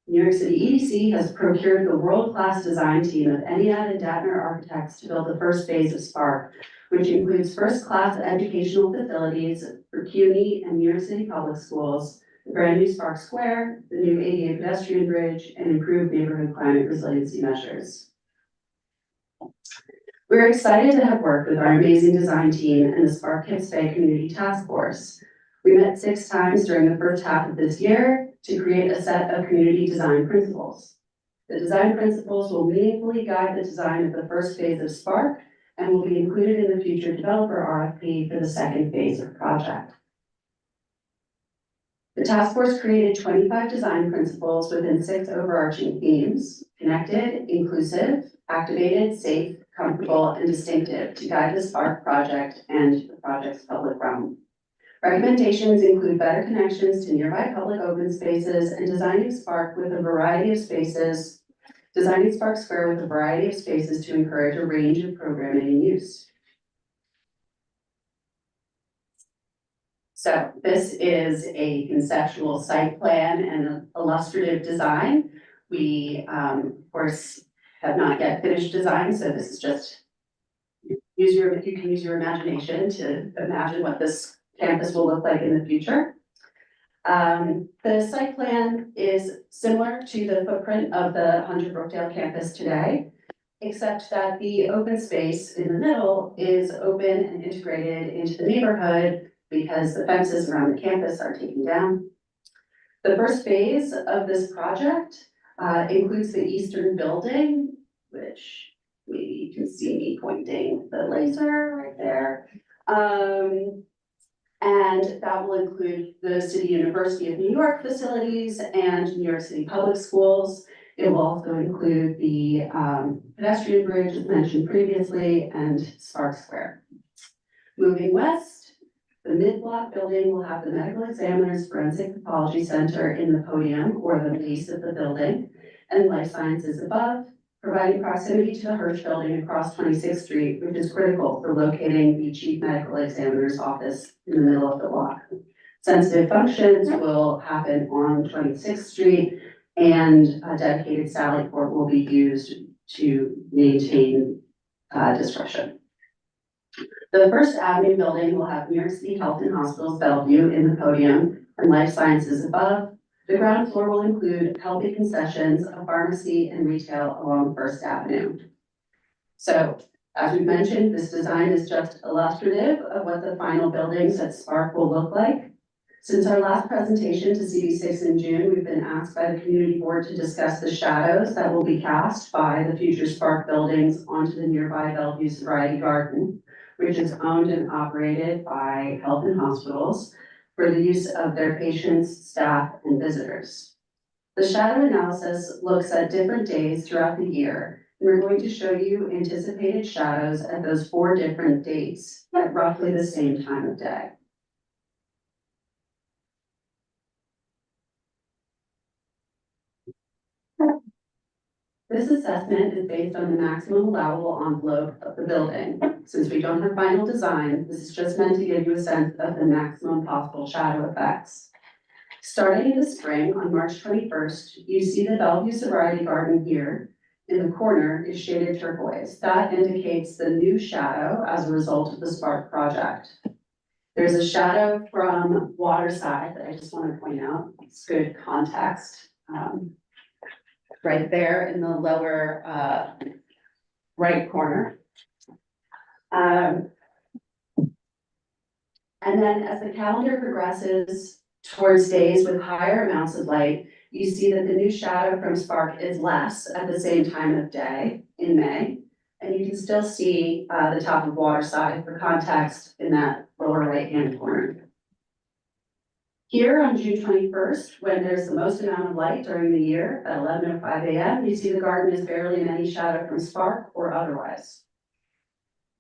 New York City EDC has procured the world-class design team of Enniad and Datner Architects to build the first phase of Spark, which includes first-class educational facilities for CUNY and New York City Public Schools, the brand new Spark Square, the new ADA pedestrian bridge, and improved neighborhood climate resiliency measures. We're excited to have worked with our amazing design team and the Spark Kips Bay Community Task Force. We met 6 times during the first half of this year to create a set of community design principles. The design principles will meaningfully guide the design of the first phase of Spark and will be included in the future developer RFP for the second phase of the project. The task force created 25 design principles within 6 overarching themes: connected, inclusive, activated, safe, comfortable, and distinctive to guide the Spark project and the project's public realm. Recommendations include better connections to nearby public open spaces and designing Spark Square with a variety of spaces to encourage a range of programming and use. So this is a conceptual site plan and an illustrative design. We, of course, have not yet finished design, so this is just, you can use your imagination to imagine what this campus will look like in the future. The site plan is similar to the footprint of the Hunter Brookdale campus today, except that the open space in the middle is open and integrated into the neighborhood because the fences around the campus are taken down. The first phase of this project includes the eastern building, which maybe you can see me pointing the laser right there. And that will include the City University of New York facilities and New York City Public Schools. It will also include the pedestrian bridge as mentioned previously and Spark Square. Moving west, the mid-block building will have the Medical Examiner's Forensic Pathology Center in the podium or the base of the building, and Life Sciences above, providing proximity to the Hirsch Building across 26th Street, which is critical for locating the Chief Medical Examiner's office in the middle of the block. Sensitive functions will happen on 26th Street, and a dedicated Sally Port will be used to maintain discretion. The First Avenue building will have New York City Health and Hospitals Bellevue in the podium and Life Sciences above. The ground floor will include healthy concessions, a pharmacy, and retail along First Avenue. So, as we've mentioned, this design is just illustrative of what the final buildings at Spark will look like. Since our last presentation to CB6 in June, we've been asked by the community board to discuss the shadows that will be cast by the future Spark buildings onto the nearby Bellevue Sobriety Garden, which is owned and operated by Health and Hospitals for the use of their patients, staff, and visitors. The shadow analysis looks at different days throughout the year, and we're going to show you anticipated shadows at those 4 different dates at roughly the same time of day. This assessment is based on the maximum allowable envelope of the building. Since we don't have final design, this is just meant to give you a sense of the maximum possible shadow effects. Starting in the spring, on March 21st, you see the Bellevue Sobriety Garden here. In the corner is shaded turquoise. That indicates the new shadow as a result of the Spark project. There's a shadow from Waterside that I just want to point out. It's good context. Right there in the lower right corner. And then as the calendar progresses towards days with higher amounts of light, you see that the new shadow from Spark is less at the same time of day in May. And you can still see the top of Waterside for context in that lower right-hand corner. Here on June 21st, when there's the most amount of light during the year at 11:05 a.m., you see the garden is barely in any shadow from Spark or otherwise.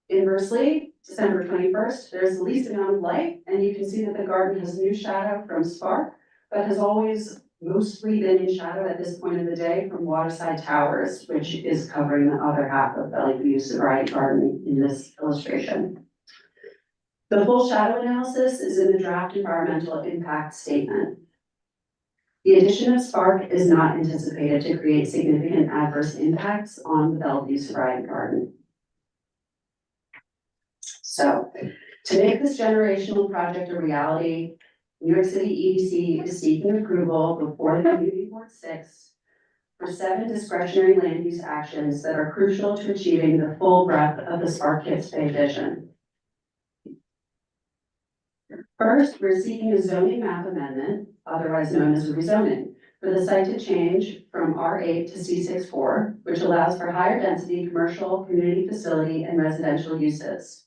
Inversely, December 21st, there's the least amount of light, and you can see that the garden has new shadow from Spark, but has always mostly been in shadow at this point of the day from Waterside Towers, which is covering the other half of Bellevue Sobriety Garden in this illustration. The full shadow analysis is in the draft environmental impact statement. The addition of Spark is not anticipated to create significant adverse impacts on the Bellevue Sobriety Garden. So, to make this generational project a reality, New York City EDC is seeking approval before the Community Board 6 for 7 discretionary land use actions that are crucial to achieving the full breadth of the Spark Kids Bay vision. First, we're seeking a zoning map amendment, otherwise known as a rezoning, for the site to change from R8 to C64, which allows for higher density commercial, community facility, and residential uses.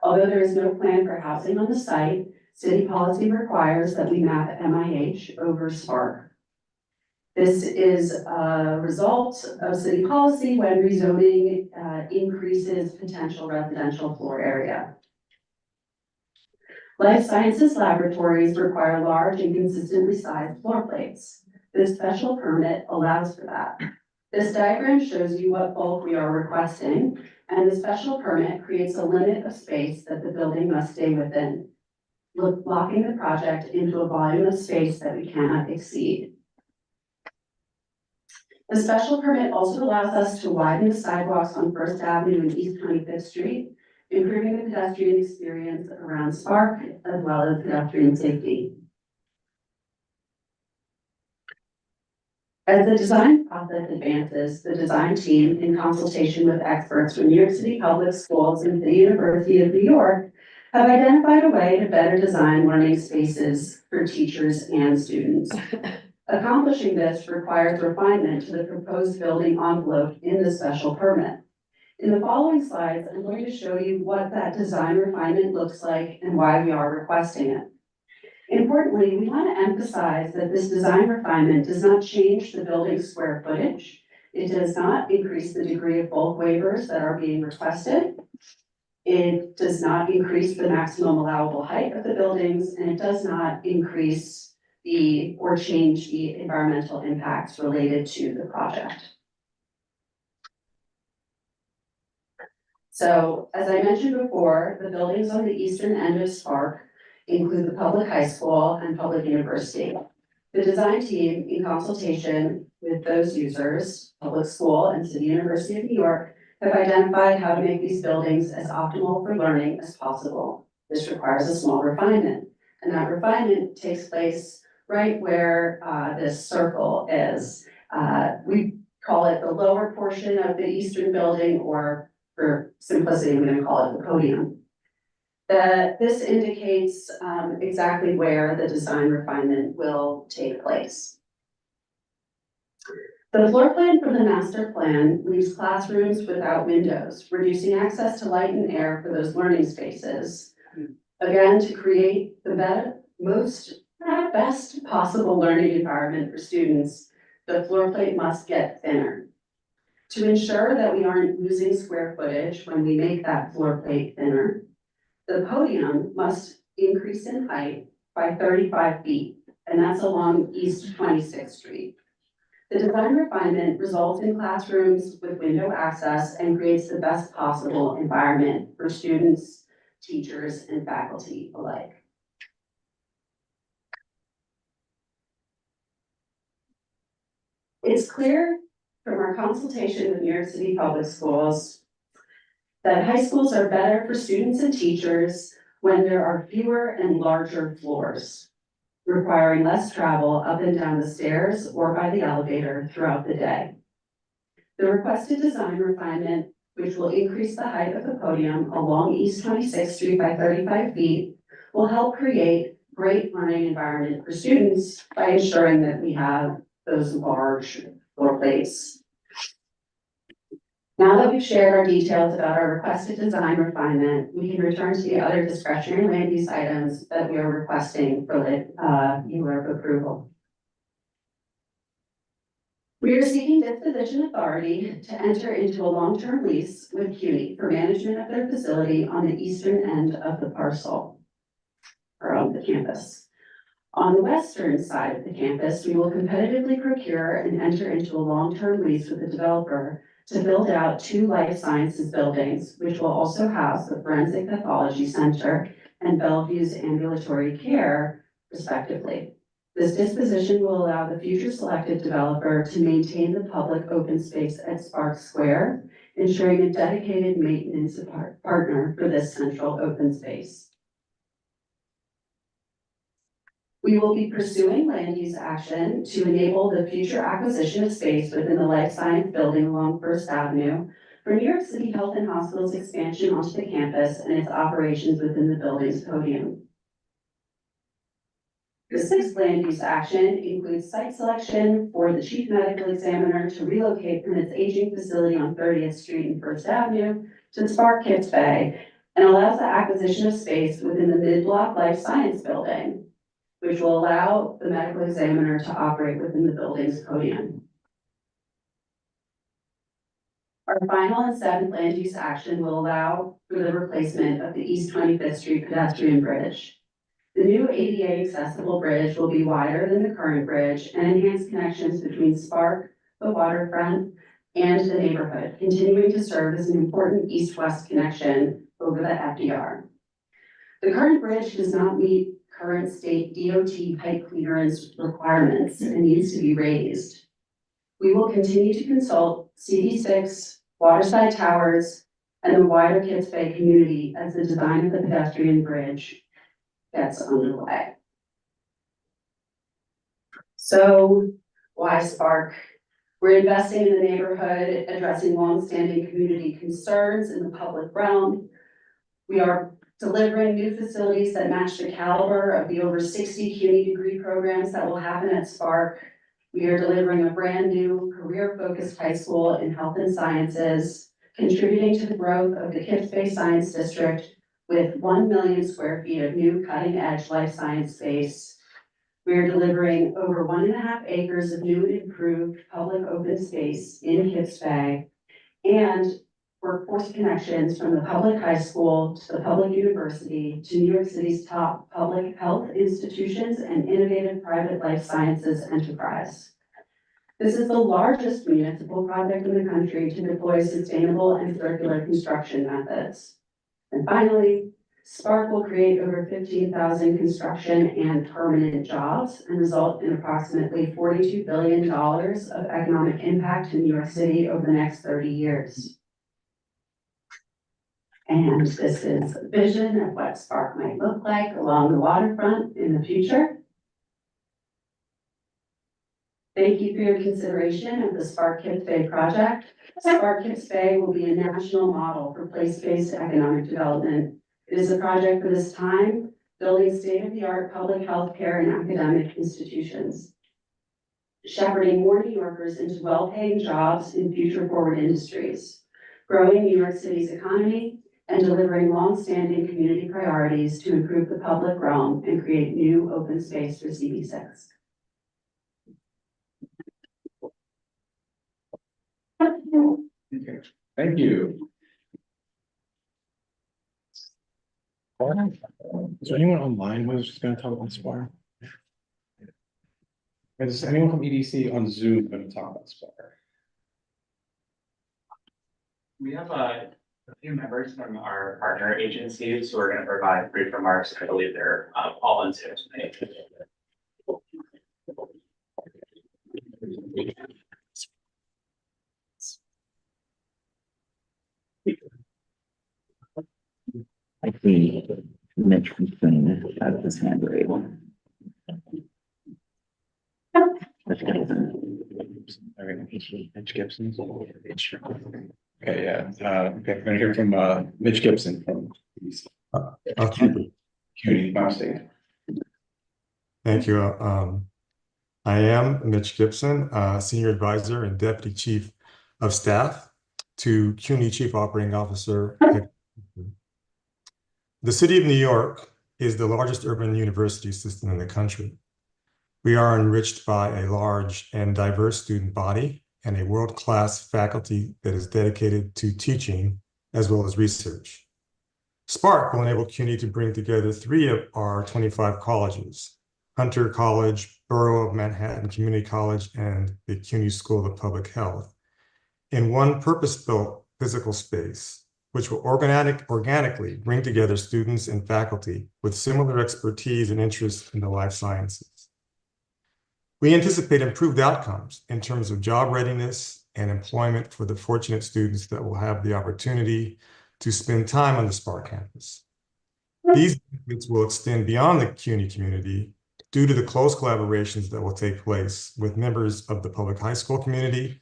Although there is no plan for housing on the site, city policy requires that we map MIH over Spark. This is a result of city policy when rezoning increases potential residential floor area. Life sciences laboratories require large and consistently sized floor plates. This special permit allows for that. This diagram shows you what bulk we are requesting, and the special permit creates a limit of space that the building must stay within, locking the project into a volume of space that we cannot exceed. The special permit also allows us to widen the sidewalks on First Avenue and East 25th Street, improving the pedestrian experience around Spark, as well as pedestrian safety. As the design process advances, the design team, in consultation with experts from New York City Public Schools and the University of New York, have identified a way to better design learning spaces for teachers and students. Accomplishing this requires refinement to the proposed building envelope in the special permit. In the following slides, I'm going to show you what that design refinement looks like and why we are requesting it. Importantly, we want to emphasize that this design refinement does not change the building's square footage. It does not increase the degree of bulk waivers that are being requested. It does not increase the maximum allowable height of the buildings, and it does not increase or change the environmental impacts related to the project. So, as I mentioned before, the buildings on the eastern end of Spark include the public high school and public university. The design team, in consultation with those users, public school and City University of New York, have identified how to make these buildings as optimal for learning as possible. This requires a small refinement, and that refinement takes place right where this circle is. We call it the lower portion of the eastern building, or for simplicity, I'm going to call it the podium. This indicates exactly where the design refinement will take place. The floor plan for the master plan leaves classrooms without windows, reducing access to light and air for those learning spaces. Again, to create the best possible learning environment for students, the floor plate must get thinner. To ensure that we aren't losing square footage when we make that floor plate thinner, the podium must increase in height by 35 feet, and that's along East 26th Street. The design refinement results in classrooms with window access and creates the best possible environment for students, teachers, and faculty alike. It's clear from our consultation with New York City Public Schools that high schools are better for students and teachers when there are fewer and larger floors, requiring less travel up and down the stairs or by the elevator throughout the day. The requested design refinement, which will increase the height of the podium along East 26th Street by 35 feet, will help create great learning environment for students by ensuring that we have those large floor plates. Now that we've shared our details about our requested design refinement, we can return to the other discretionary land use items that we are requesting for the ULURP approval. We are seeking disposition authority to enter into a long-term lease with CUNY for management of their facility on the eastern end of the parcel, or on the campus. On the western side of the campus, we will competitively procure and enter into a long-term lease with the developer to build out 2 life sciences buildings, which will also house the Forensic Pathology Center and Bellevue's ambulatory care, respectively. This disposition will allow the future selected developer to maintain the public open space at Spark Square, ensuring a dedicated maintenance partner for this central open space. We will be pursuing land use action to enable the future acquisition of space within the life science building along First Avenue for New York City Health and Hospitals expansion onto the campus and its operations within the building's podium. The 6th land use action includes site selection for the chief medical examiner to relocate from its aging facility on 30th Street and First Avenue to Spark Kips Bay, and allows the acquisition of space within the mid-block life science building, which will allow the medical examiner to operate within the building's podium. Our final and 7th land use action will allow for the replacement of the East 25th Street pedestrian bridge. The new ADA accessible bridge will be wider than the current bridge and enhance connections between Spark, the waterfront, and the neighborhood, continuing to serve as an important east-west connection over the FDR. The current bridge does not meet current state DOT height clearance requirements and needs to be raised. We will continue to consult CD6, Waterside Towers, and the wider Kips Bay community as the design of the pedestrian bridge gets underway. So why Spark? We're investing in the neighborhood, addressing longstanding community concerns in the public realm. We are delivering new facilities that match the caliber of the over 60 CUNY degree programs that will happen at Spark. We are delivering a brand new career-focused high school in health and sciences, contributing to the growth of the Kips Bay Science District with 1 million square feet of new cutting-edge life science space. We are delivering over 1.5 acres of new and improved public open space in Kips Bay and workforce connections from the public high school to the public university to New York City's top public health institutions and innovative private life sciences enterprise. This is the largest municipal project in the country to deploy sustainable and circular construction methods. And finally, Spark will create over 15,000 construction and permanent jobs and result in approximately $42 billion of economic impact in New York City over the next 30 years. And this is a vision of what Spark might look like along the waterfront in the future. Thank you for your consideration of the Spark Kips Bay project. Spark Kips Bay will be a national model for place-based economic development. It is a project for this time, building state-of-the-art public health care and academic institutions, shepherding more New Yorkers into well-paying jobs in future-forward industries, growing New York City's economy, and delivering long-standing community priorities to improve the public realm and create new open space for CB6. Okay, thank you. Is there anyone online who's just gonna talk about Spark? Is anyone from EDC on Zoom going to talk about Spark? We have a few members from our partner agencies who are going to provide brief remarks. I believe they're all on Zoom tonight. I see Mitch Gibson has his hand raised. Mitch Gibson. Okay, yeah, okay, we're gonna hear from Mitch Gibson from CUNY State. Thank you. I am Mitch Gibson, Senior Advisor and Deputy Chief of Staff to CUNY Chief Operating Officer. The City of New York is the largest urban university system in the country. We are enriched by a large and diverse student body and a world-class faculty that is dedicated to teaching as well as research. Spark will enable CUNY to bring together 3 of our 25 colleges: Hunter College, Borough of Manhattan Community College, and the CUNY School of Public Health in one purpose-built physical space, which will organically bring together students and faculty with similar expertise and interests in the life sciences. We anticipate improved outcomes in terms of job readiness and employment for the fortunate students that will have the opportunity to spend time on the Spark campus. These benefits will extend beyond the CUNY community due to the close collaborations that will take place with members of the public high school community,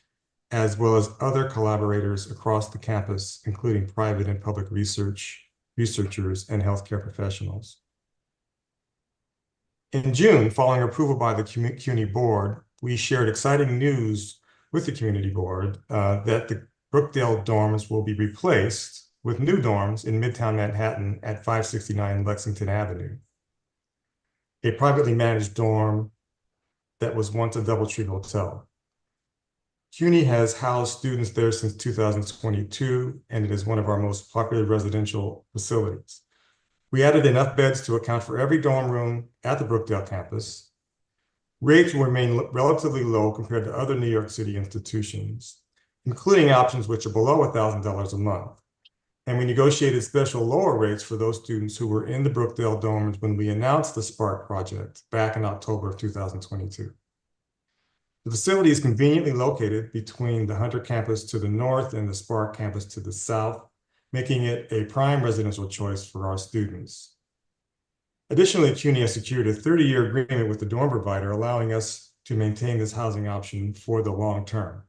as well as other collaborators across the campus, including private and public researchers, and healthcare professionals. In June, following approval by the CUNY board, we shared exciting news with the community board that the Brookdale dorms will be replaced with new dorms in Midtown Manhattan at 569 Lexington Avenue, a privately managed dorm that was once a DoubleTree hotel. CUNY has housed students there since 2022, and it is one of our most popular residential facilities. We added enough beds to account for every dorm room at the Brookdale campus. Rates will remain relatively low compared to other New York City institutions, including options which are below $1,000 a month. And we negotiated special lower rates for those students who were in the Brookdale dorms when we announced the Spark project back in October of 2022. The facility is conveniently located between the Hunter campus to the north and the Spark campus to the south, making it a prime residential choice for our students. Additionally, CUNY has secured a 30-year agreement with the dorm provider, allowing us to maintain this housing option for the long term.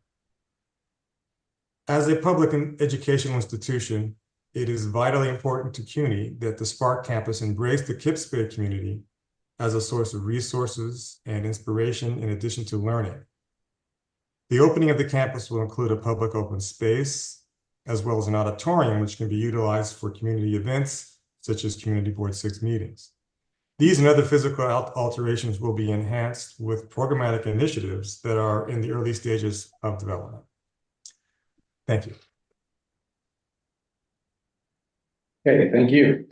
As a public educational institution, it is vitally important to CUNY that the Spark campus embrace the Kips Bay community as a source of resources and inspiration in addition to learning. The opening of the campus will include a public open space, as well as an auditorium which can be utilized for community events, such as Community Board 6 meetings. These and other physical alterations will be enhanced with programmatic initiatives that are in the early stages of development. Thank you. Okay, thank you.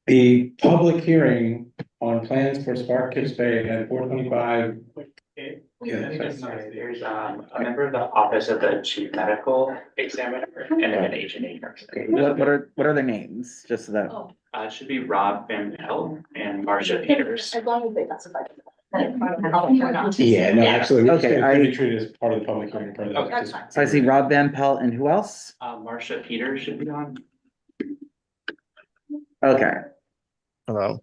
The public hearing on plans for Spark Kips Bay at 425. There's a member of the office of the chief medical examiner and then an H&A nurse. What are their names? Just so that. It should be Rob Van Pelt and Marcia Peters. As long as they specify. Yeah, no, actually, we're just Okay, gonna be treated as part of the public hearing. Okay, that's fine. So I see Rob Van Pelt and who else? Marcia Peters should be on. Okay. Hello.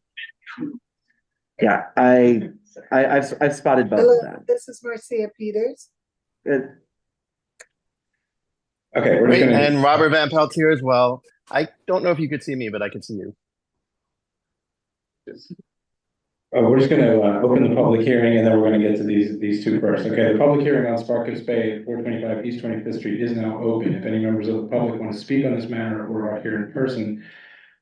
Yeah, I've spotted both Hello, of them. this is Marcia Peters. Good. Okay, we're Great, just gonna. and Robert Van Pelt here as well. I don't know if you could see me, but I can see you. We're just gonna open the public hearing and then we're gonna get to these two first. Okay, the public hearing on Spark Kips Bay at 425 East 25th Street is now open. If any members of the public want to speak on this matter or are here in person,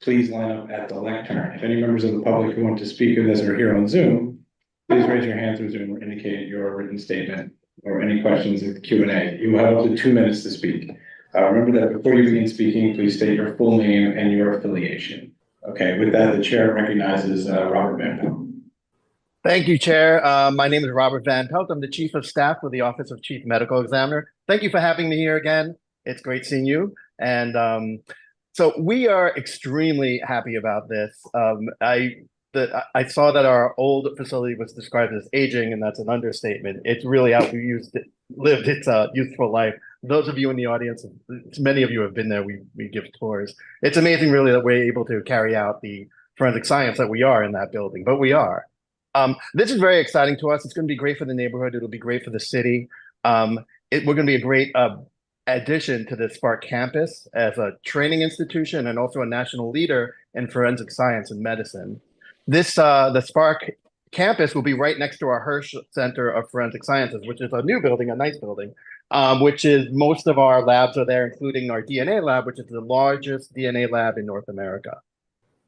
please line up at the lectern. If any members of the public who want to speak of this are here on Zoom, please raise your hand through Zoom or indicate your written statement or any questions in the Q&A. You will have up to 2 minutes to speak. Remember that before you begin speaking, please state your full name and your affiliation. Okay, with that, the chair recognizes Robert Van Pelt. Thank you, Chair. My name is Robert Van Pelt. I'm the Chief of Staff with the Office of Chief Medical Examiner. Thank you for having me here again. It's great seeing you. And so we are extremely happy about this. I saw that our old facility was described as aging, and that's an understatement. It's really lived its youthful life. Those of you in the audience, many of you have been there. We give tours. It's amazing, really, that we're able to carry out the forensic science that we are in that building, but we are. This is very exciting to us. It's going to be great for the neighborhood. It'll be great for the city. We're going to be a great addition to the Spark campus as a training institution and also a national leader in forensic science and medicine. The Spark campus will be right next to our Hirsch Center of Forensic Sciences, which is a new building, a nice building, which is most of our labs are there, including our DNA lab, which is the largest DNA lab in North America.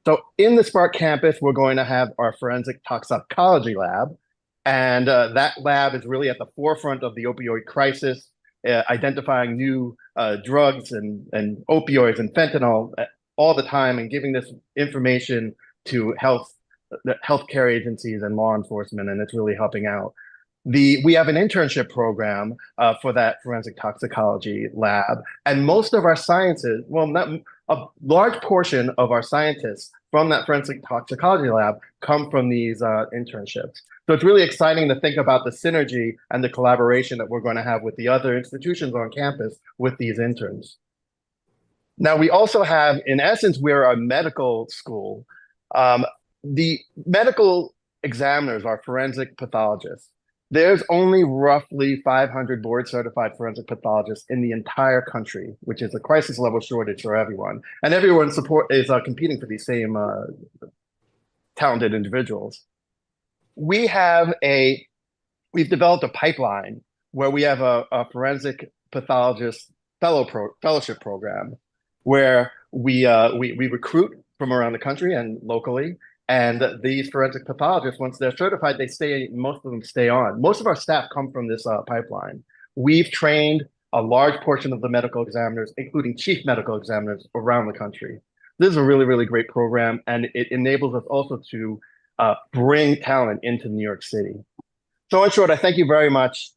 So in the Spark campus, we're going to have our forensic toxicology lab. And that lab is really at the forefront of the opioid crisis, identifying new drugs and opioids and fentanyl all the time and giving this information to healthcare agencies and law enforcement, and it's really helping out. We have an internship program for that forensic toxicology lab, and most of our sciences, a large portion of our scientists from that forensic toxicology lab come from these internships. So it's really exciting to think about the synergy and the collaboration that we're going to have with the other institutions on campus with these interns. Now, we also have, in essence, we're a medical school. The medical examiners are forensic pathologists. There's only roughly 500 board certified forensic pathologists in the entire country, which is a crisis level shortage for everyone. And everyone is competing for these same talented individuals. We've developed a pipeline where we have a forensic pathologist fellowship program where we recruit from around the country and locally. And these forensic pathologists, once they're certified, most of them stay on. Most of our staff come from this pipeline. We've trained a large portion of the medical examiners, including chief medical examiners around the country. This is a really, really great program, and it enables us also to bring talent into New York City. So in short, I thank you very much.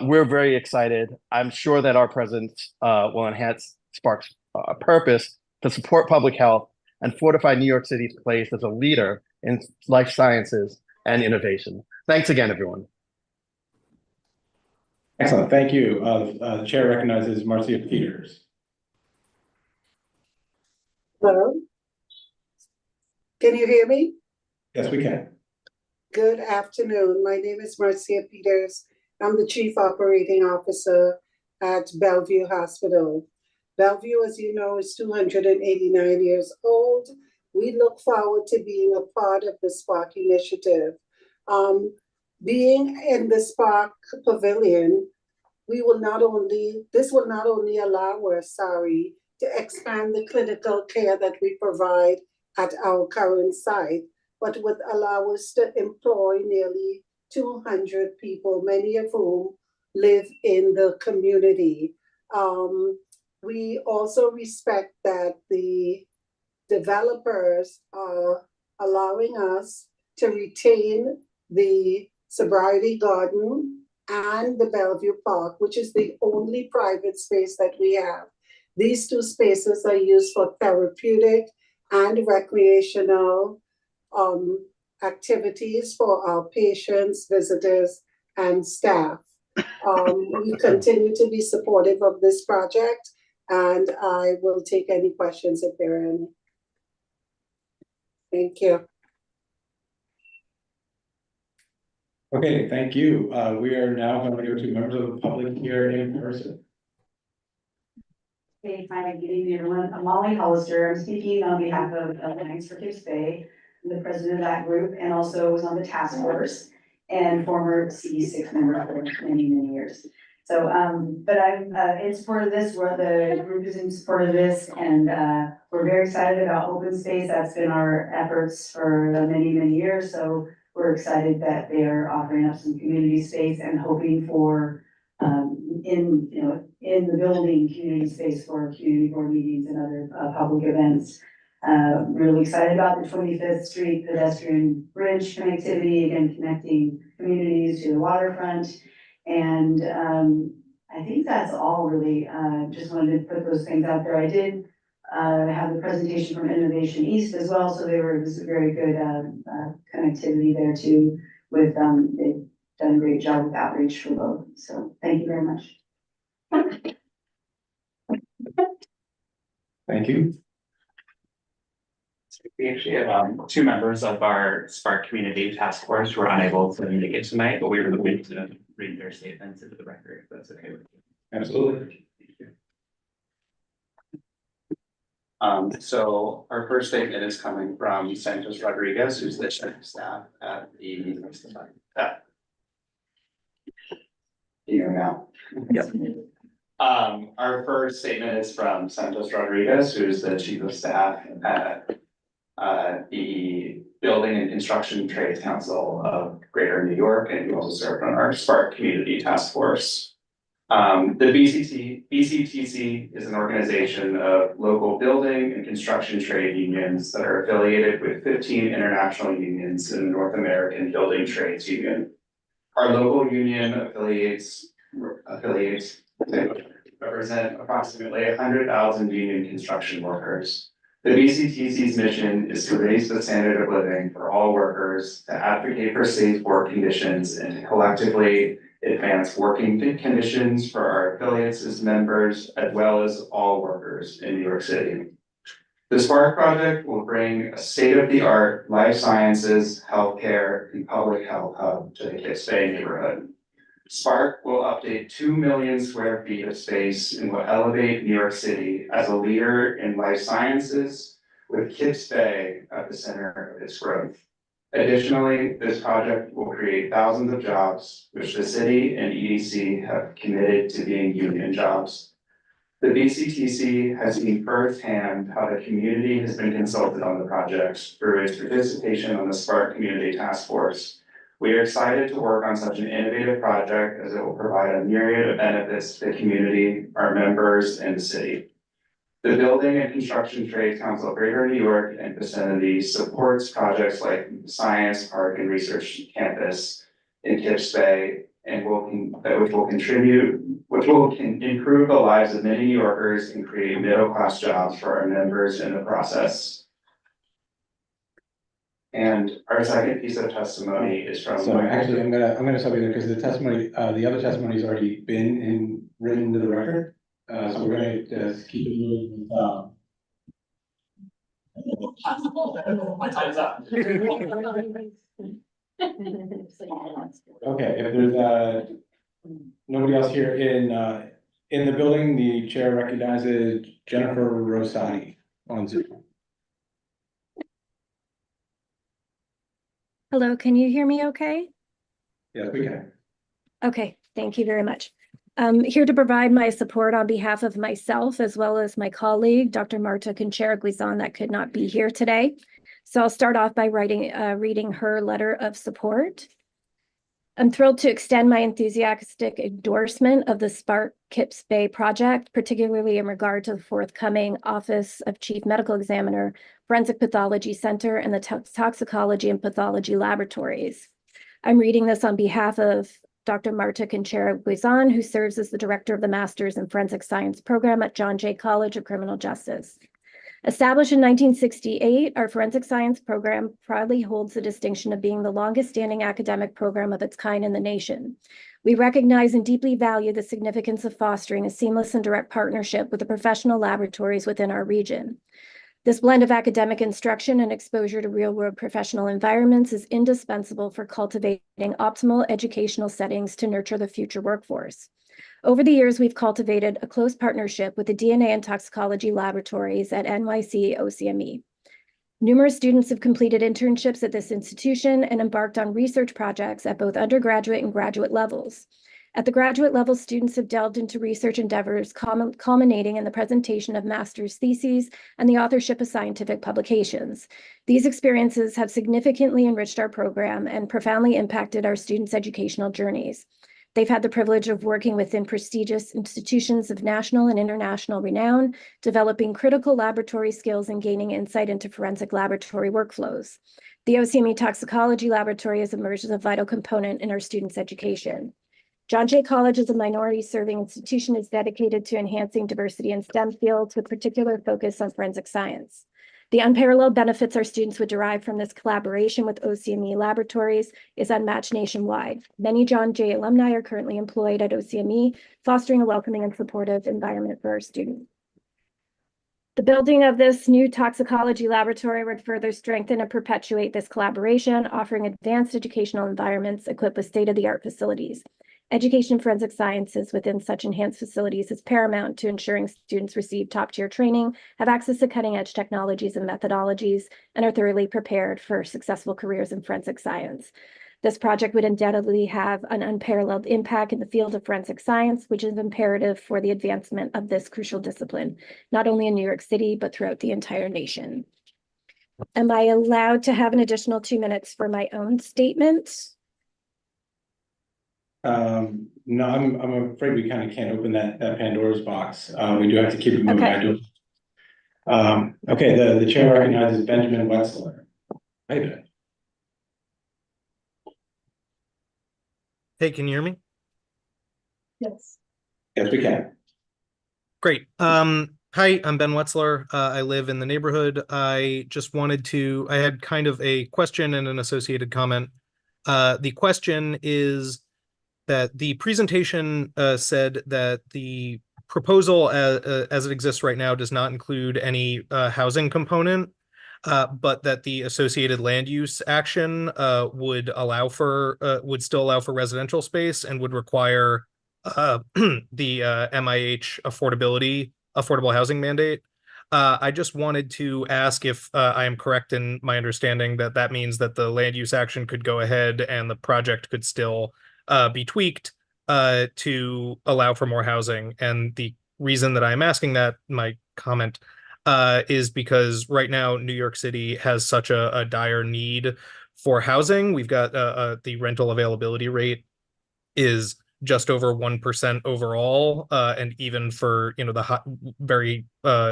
We're very excited. I'm sure that our presence will enhance Spark's purpose to support public health and fortify New York City's place as a leader in life sciences and innovation. Thanks again, everyone. Excellent, thank you. The chair recognizes Marcia Peters. Hello? Can you hear me? Yes, we can. Good afternoon. My name is Marcia Peters. I'm the Chief Operating Officer at Bellevue Hospital. Bellevue, as you know, is 289 years old. We look forward to being a part of the Spark Initiative. Being in the Spark Pavilion, this will not only allow us, to expand the clinical care that we provide at our current site, but would allow us to employ nearly 200 people, many of whom live in the community. We also respect that the developers are allowing us to retain the sobriety garden and the Bellevue Park, which is the only private space that we have. These two spaces are used for therapeutic and recreational activities for our patients, visitors, and staff. We continue to be supportive of this project, and I will take any questions if there are any. Thank you. Okay, thank you. We are now going to go to members of the public here in person. Hey, hi, good evening, everyone. I'm Molly Hollister. I'm speaking on behalf of Alliance for Kips Bay. I'm the president of that group and also was on the task force and former CD6 member for many, many years. So, but I'm in support of this, where the group is in support of this, and we're very excited about open space. That's been our efforts for many, many years. So we're excited that they are offering up some community space and hoping for in the building community space for community board meetings and other public events. Really excited about the 25th Street pedestrian bridge connectivity, again, connecting communities to the waterfront. And I think that's all really. Just wanted to put those things out there. I did have the presentation from Innovation East as well, so it was a very good connectivity there too. With they've done a great job with outreach for both. So thank you very much. Thank you. We actually have two members of our Spark Community Task Force who are unable to make it tonight, but we were going to read their statements into the record, if that's okay with you. Absolutely. So our first statement is coming from Santos Rodriguez, who's the chief of staff at the here now. Yep. Our first statement is from Santos Rodriguez, who's the chief of staff at the Building and Construction Trades Council of Greater New York, and he also served on our Spark Community Task Force. The BCTC is an organization of local building and construction trade unions that are affiliated with 15 international unions in the North American Building Trades Union. Our local union affiliates represent approximately 100,000 union construction workers. The BCTC's mission is to raise the standard of living for all workers, to advocate for safe work conditions, and to collectively advance working conditions for our affiliates as members, as well as all workers in New York City. The Spark Project will bring a state-of-the-art life sciences, healthcare, and public health hub to the Kips Bay neighborhood. Spark will update 2 million square feet of space and will elevate New York City as a leader in life sciences, with Kips Bay at the center of its growth. Additionally, this project will create thousands of jobs, which the city and EDC have committed to being union jobs. The BCTC has seen firsthand how the community has been consulted on the project through its participation on the Spark Community Task Force. We are excited to work on such an innovative project as it will provide a myriad of benefits to the community, our members, and the city. The Building and Construction Trades Council of Greater New York and vicinity supports projects like Science Park and Research Campus in Kips Bay, and which will improve the lives of many New Yorkers and create middle-class jobs for our members in the process. And our second piece of testimony is from. So actually, I'm gonna stop you there because the testimony, the other testimony has already been written into the record. So we're gonna just keep it moving. My time's up. Okay, if there's nobody else here In the building, the chair recognizes Jennifer Rosati on Zoom. Hello, can you hear me okay? Yes, we can. Okay, thank you very much. I'm here to provide my support on behalf of myself as well as my colleague, Dr. Marta Conchera-Guizon, that could not be here today. So I'll start off by reading her letter of support. I'm thrilled to extend my enthusiastic endorsement of the Spark Kips Bay project, particularly in regard to the forthcoming Office of Chief Medical Examiner, Forensic Pathology Center, and the Toxicology and Pathology Laboratories. I'm reading this on behalf of Dr. Marta Conchera-Guizon, who serves as the director of the Master's in Forensic Science program at John Jay College of Criminal Justice. Established in 1968, our forensic science program proudly holds the distinction of being the longest-standing academic program of its kind in the nation. We recognize and deeply value the significance of fostering a seamless and direct partnership with the professional laboratories within our region. This blend of academic instruction and exposure to real-world professional environments is indispensable for cultivating optimal educational settings to nurture the future workforce. Over the years, we've cultivated a close partnership with the DNA and toxicology laboratories at NYC OCME. Numerous students have completed internships at this institution and embarked on research projects at both undergraduate and graduate levels. At the graduate level, students have delved into research endeavors culminating in the presentation of master's theses and the authorship of scientific publications. These experiences have significantly enriched our program and profoundly impacted our students' educational journeys. They've had the privilege of working within prestigious institutions of national and international renown, developing critical laboratory skills and gaining insight into forensic laboratory workflows. The OCME Toxicology Laboratory has emerged as a vital component in our students' education. John Jay College, as a minority-serving institution, is dedicated to enhancing diversity in STEM fields with particular focus on forensic science. The unparalleled benefits our students would derive from this collaboration with OCME laboratories is unmatched nationwide. Many John Jay alumni are currently employed at OCME, fostering a welcoming and supportive environment for our students. The building of this new toxicology laboratory would further strengthen and perpetuate this collaboration, offering advanced educational environments equipped with state-of-the-art facilities. Education in forensic sciences within such enhanced facilities is paramount to ensuring students receive top-tier training, have access to cutting-edge technologies and methodologies, and are thoroughly prepared for successful careers in forensic science. This project would undoubtedly have an unparalleled impact in the field of forensic science, which is imperative for the advancement of this crucial discipline, not only in New York City, but throughout the entire nation. Am I allowed to have an additional 2 minutes for my own statement? No, I'm afraid we kind of can't open that Pandora's box. We do have to keep it moving. Okay. Okay, the chair recognizes Benjamin Wetzler. Hey there. Hey, can you hear me? Yes. Yes, we can. Great. Hi, I'm Ben Wetzler. I live in the neighborhood. I had kind of a question and an associated comment. The question is that the presentation said that the proposal as it exists right now does not include any housing component, but that the associated land use action would still allow for residential space and would require the MIH affordable housing mandate. I just wanted to ask if I am correct in my understanding that that means that the land use action could go ahead and the project could still be tweaked to allow for more housing. And the reason that I'm asking that, my comment, is because right now New York City has such a dire need for housing. We've got the rental availability rate is just over 1% overall, and even for the very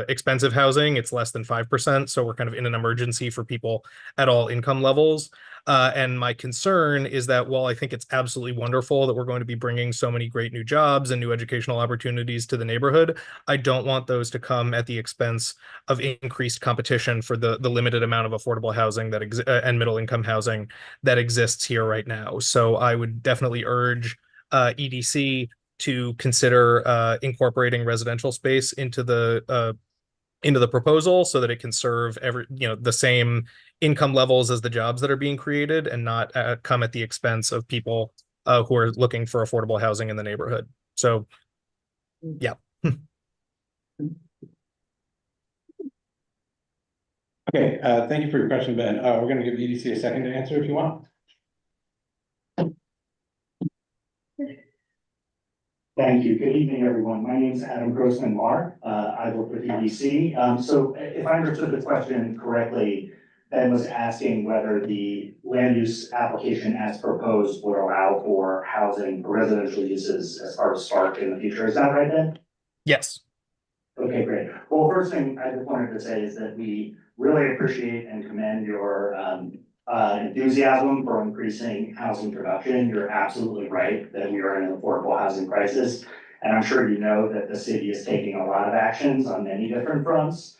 expensive housing, it's less than 5%. So we're kind of in an emergency for people at all income levels. And my concern is that while I think it's absolutely wonderful that we're going to be bringing so many great new jobs and new educational opportunities to the neighborhood, I don't want those to come at the expense of increased competition for the limited amount of affordable housing that and middle income housing that exists here right now. So I would definitely urge EDC to consider incorporating residential space into the proposal so that it can serve the same income levels as the jobs that are being created and not come at the expense of people who are looking for affordable housing in the neighborhood. So Yeah. Okay, thank you for your question, Ben. We're gonna give EDC a second to answer if you want. Thank you. Good evening, everyone. My name is Adam Grossman Marr. I work with EDC. So if I understood the question correctly, Ben was asking whether the land use application as proposed would allow for housing for residential uses as part of Spark in the future. Is that right, Ben? Yes. Okay, great. Well, first thing I just wanted to say is that we really appreciate and commend your enthusiasm for increasing housing production. You're absolutely right that we are in an affordable housing crisis. And I'm sure you know that the city is taking a lot of actions on many different fronts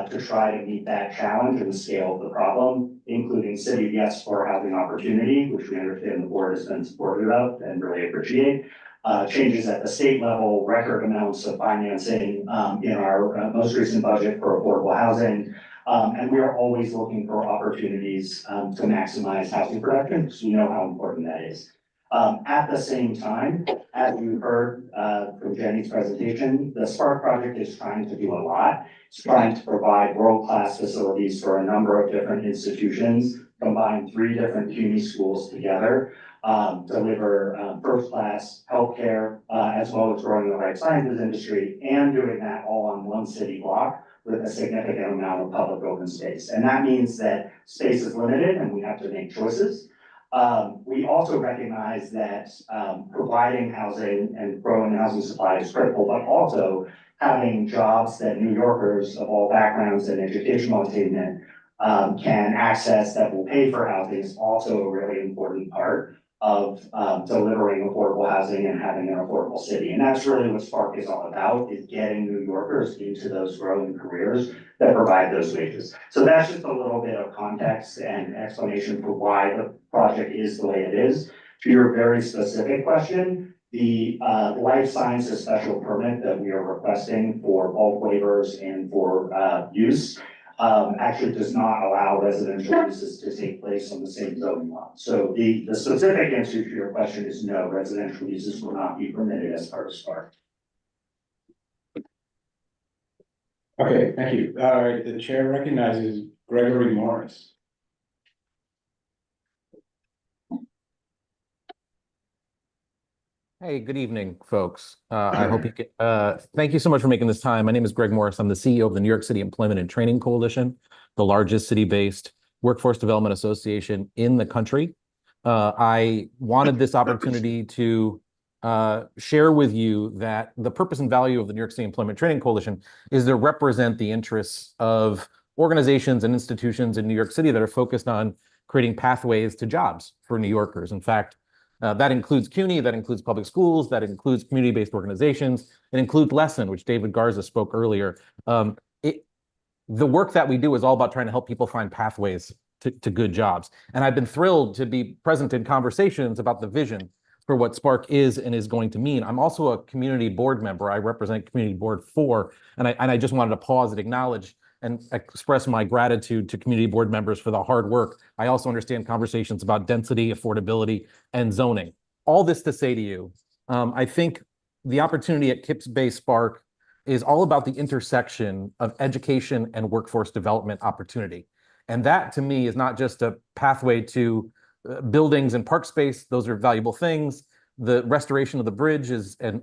to try to meet that challenge and the scale of the problem, including City Yes for Housing Opportunity, which we understand the board has been supportive of and really appreciate. Changes at the state level, record amounts of financing in our most recent budget for affordable housing. And we are always looking for opportunities to maximize housing production because we know how important that is. At the same time, as you heard from Jenny's presentation, the Spark project is trying to do a lot. It's trying to provide world-class facilities for a number of different institutions, combine 3 different CUNY schools together, deliver first-class healthcare, as well as growing the life sciences industry, and doing that all on one city block with a significant amount of public open space. And that means that space is limited and we have to make choices. We also recognize that providing housing and growing the housing supply is critical, but also having jobs that New Yorkers of all backgrounds and educational attainment can access that will pay for housing is also a really important part of delivering affordable housing and having an affordable city. And that's really what Spark is all about, is getting New Yorkers into those growing careers that provide those wages. So that's just a little bit of context and explanation for why the project is the way it is. To your very specific question, the life sciences special permit that we are requesting for bulk waivers and for use actually does not allow residential uses to take place on the same zoning lot. So the specific answer to your question is no, residential uses will not be permitted as part of Spark. Okay, thank you. All right, the chair recognizes Gregory Morris. Hey, good evening, folks. I hope you get, thank you so much for making this time. My name is Greg Morris. I'm the CEO of the New York City Employment and Training Coalition, the largest city-based workforce development association in the country. I wanted this opportunity to share with you that the purpose and value of the New York City Employment Training Coalition is to represent the interests of organizations and institutions in New York City that are focused on creating pathways to jobs for New Yorkers. In fact, that includes CUNY, that includes public schools, that includes community-based organizations, it includes Lesson, which David Garza spoke earlier. The work that we do is all about trying to help people find pathways to good jobs. And I've been thrilled to be present in conversations about the vision for what Spark is and is going to mean. I'm also a community board member. I represent Community Board 4, and I just wanted to pause and acknowledge and express my gratitude to community board members for the hard work. I also understand conversations about density, affordability, and zoning. All this to say to you, I think the opportunity at Kips Bay Spark is all about the intersection of education and workforce development opportunity. And that to me is not just a pathway to buildings and park space. Those are valuable things. The restoration of the bridge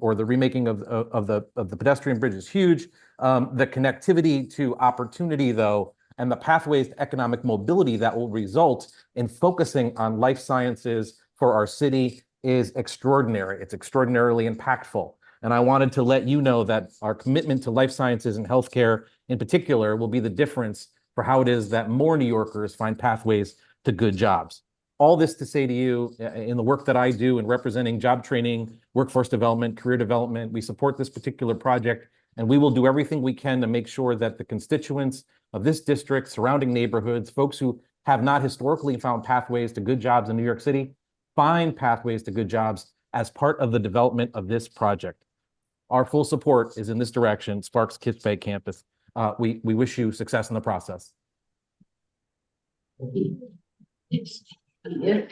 or the remaking of the pedestrian bridge is huge. The connectivity to opportunity, though, and the pathways to economic mobility that will result in focusing on life sciences for our city is extraordinary. It's extraordinarily impactful. And I wanted to let you know that our commitment to life sciences and healthcare in particular will be the difference for how it is that more New Yorkers find pathways to good jobs. All this to say to you, in the work that I do in representing job training, workforce development, career development, we support this particular project, and we will do everything we can to make sure that the constituents of this district, surrounding neighborhoods, folks who have not historically found pathways to good jobs in New York City, find pathways to good jobs as part of the development of this project. Our full support is in this direction, Sparks Kips Bay campus. We wish you success in the process. Yeah.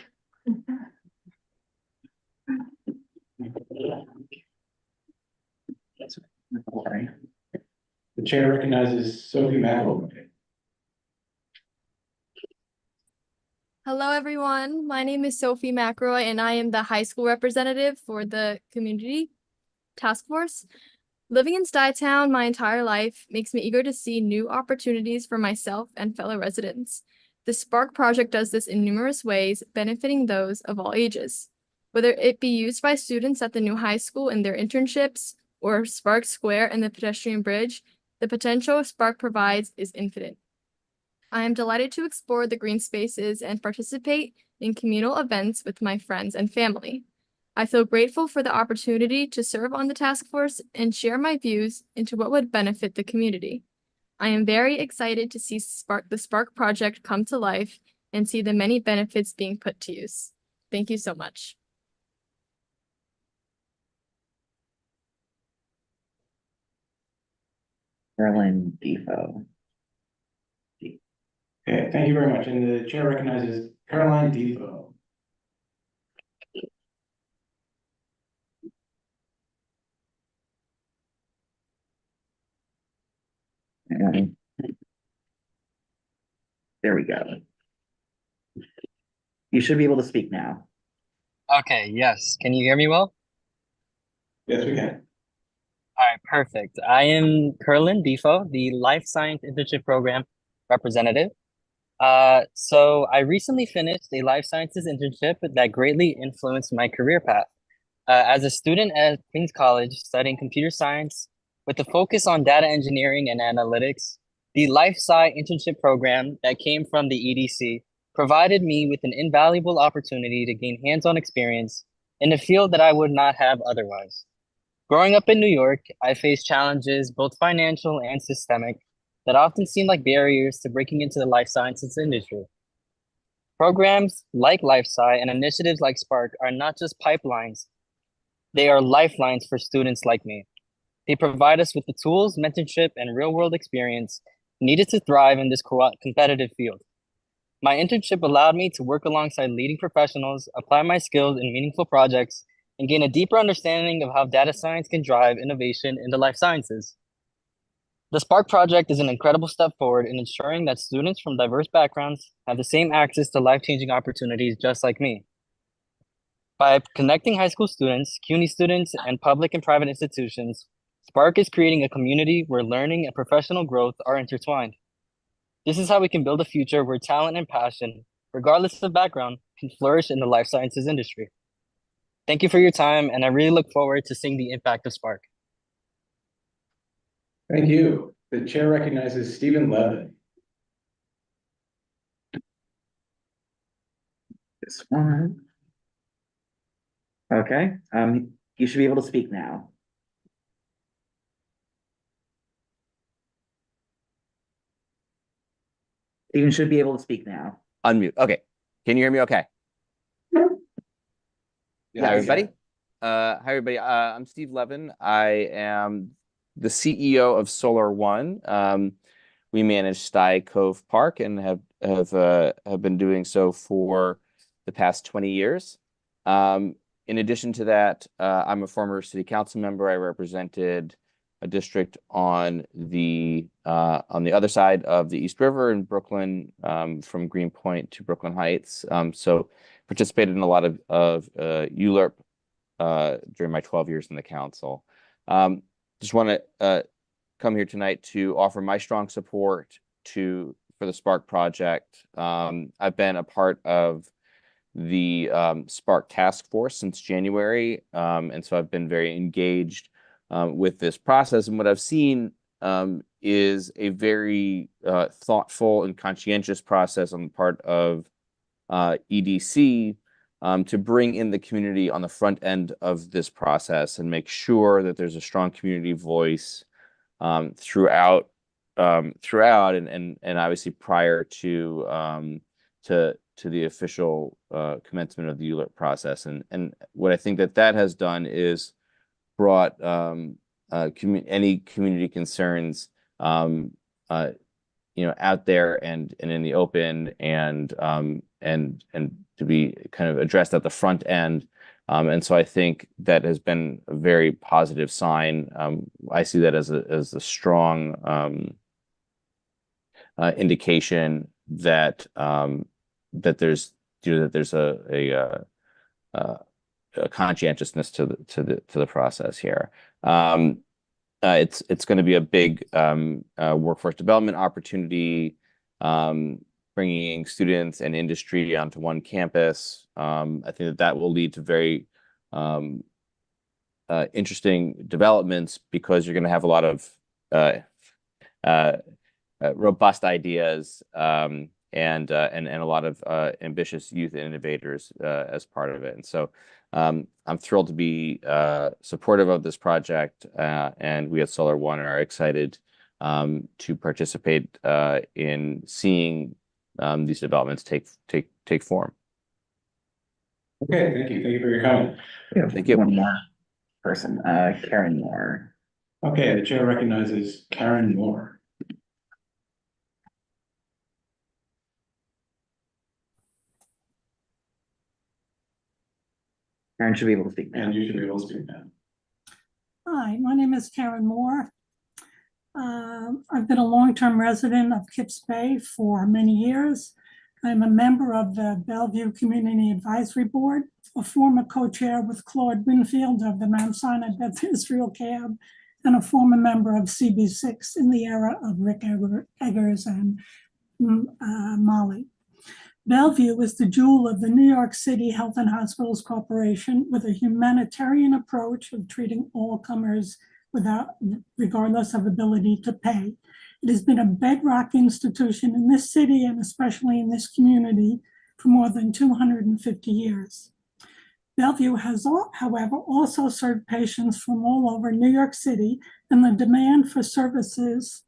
chair recognizes Sophie McElroy. Hello, everyone. My name is Sophie McElroy, and I am the high school representative for the community task force. Living in Stuytown my entire life makes me eager to see new opportunities for myself and fellow residents. The Spark project does this in numerous ways, benefiting those of all ages. Whether it be used by students at the new high school in their internships or Spark Square and the pedestrian bridge, the potential Spark provides is infinite. I am delighted to explore the green spaces and participate in communal events with my friends and family. I feel grateful for the opportunity to serve on the task force and share my views into what would benefit the community. I am very excited to see the Spark project come to life and see the many benefits being put to use. Thank you so much. Carolyn Defoe. Okay, thank you very much. And the chair recognizes Caroline Defoe. And there we go. You should be able to speak now. Okay, yes. Can you hear me well? Yes, we can. All right, perfect. I am Curlin Defoe, the Life Science Internship Program representative. So I recently finished a life sciences internship that greatly influenced my career path. As a student at Queens College studying computer science with a focus on data engineering and analytics, the Life Sci internship program that came from the EDC provided me with an invaluable opportunity to gain hands-on experience in a field that I would not have otherwise. Growing up in New York, I faced challenges, both financial and systemic, that often seem like barriers to breaking into the life sciences industry. Programs like LifeSci and initiatives like Spark are not just pipelines, they are lifelines for students like me. They provide us with the tools, mentorship, and real-world experience needed to thrive in this competitive field. My internship allowed me to work alongside leading professionals, apply my skills in meaningful projects, and gain a deeper understanding of how data science can drive innovation in the life sciences. The Spark project is an incredible step forward in ensuring that students from diverse backgrounds have the same access to life-changing opportunities just like me. By connecting high school students, CUNY students, and public and private institutions, Spark is creating a community where learning and professional growth are intertwined. This is how we can build a future where talent and passion, regardless of background, can flourish in the life sciences industry. Thank you for your time, and I really look forward to seeing the impact of Spark. Thank you. The chair recognizes Stephen Levin. This one. Okay, you should be able to speak now. Stephen should be able to speak now. Unmute. Okay. Can you hear me okay? Yeah, Hi, everybody. I'm Steve Levin. I am the CEO of Solar One. We manage Sty Cove Park and have been doing so for the past 20 years. In addition to that, I'm a former city council member. I represented a district on the other side of the East River in Brooklyn, from Greenpoint to Brooklyn Heights. So participated in a lot of ULURP during my 12 years in the council. Just want to come here tonight to offer my strong support for the Spark project. I've been a part of the Spark task force since January, and so I've been very engaged with this process. And what I've seen is a very thoughtful and conscientious process on the part of EDC to bring in the community on the front end of this process and make sure that there's a strong community voice throughout and obviously prior to the official commencement of the ULURP process. And what I think that has done is brought any community concerns out there and in the open and to be kind of addressed at the front end And so I think that has been a very positive sign. I see that as a strong indication that that there's a conscientiousness to the process here. It's going to be a big workforce development opportunity, bringing students and industry onto one campus. I think that will lead to very interesting developments because you're going to have a lot of robust ideas and a lot of ambitious youth innovators as part of it. And so I'm thrilled to be supportive of this project, and we at Solar One are excited to participate in seeing these developments take form. Okay, thank you. Thank you for your comment. Thank you. One more person, Karen Moore. Okay, the chair recognizes Karen Moore. Karen should be able to speak now. And you should be able to speak now. Hi, my name is Karen Moore. I've been a long-term resident of Kips Bay for many years. I'm a member of the Bellevue Community Advisory Board, a former co-chair with Claude Winfield of the Mount Sinai Beth Israel CAB, and a former member of CB6 in the era of Rick Eggers and Molly. Bellevue is the jewel of the New York City Health and Hospitals Corporation with a humanitarian approach of treating all comers regardless of ability to pay. It has been a bedrock institution in this city and especially in this community for more than 250 years. Bellevue has, however, also served patients from all over New York City, and the demand for services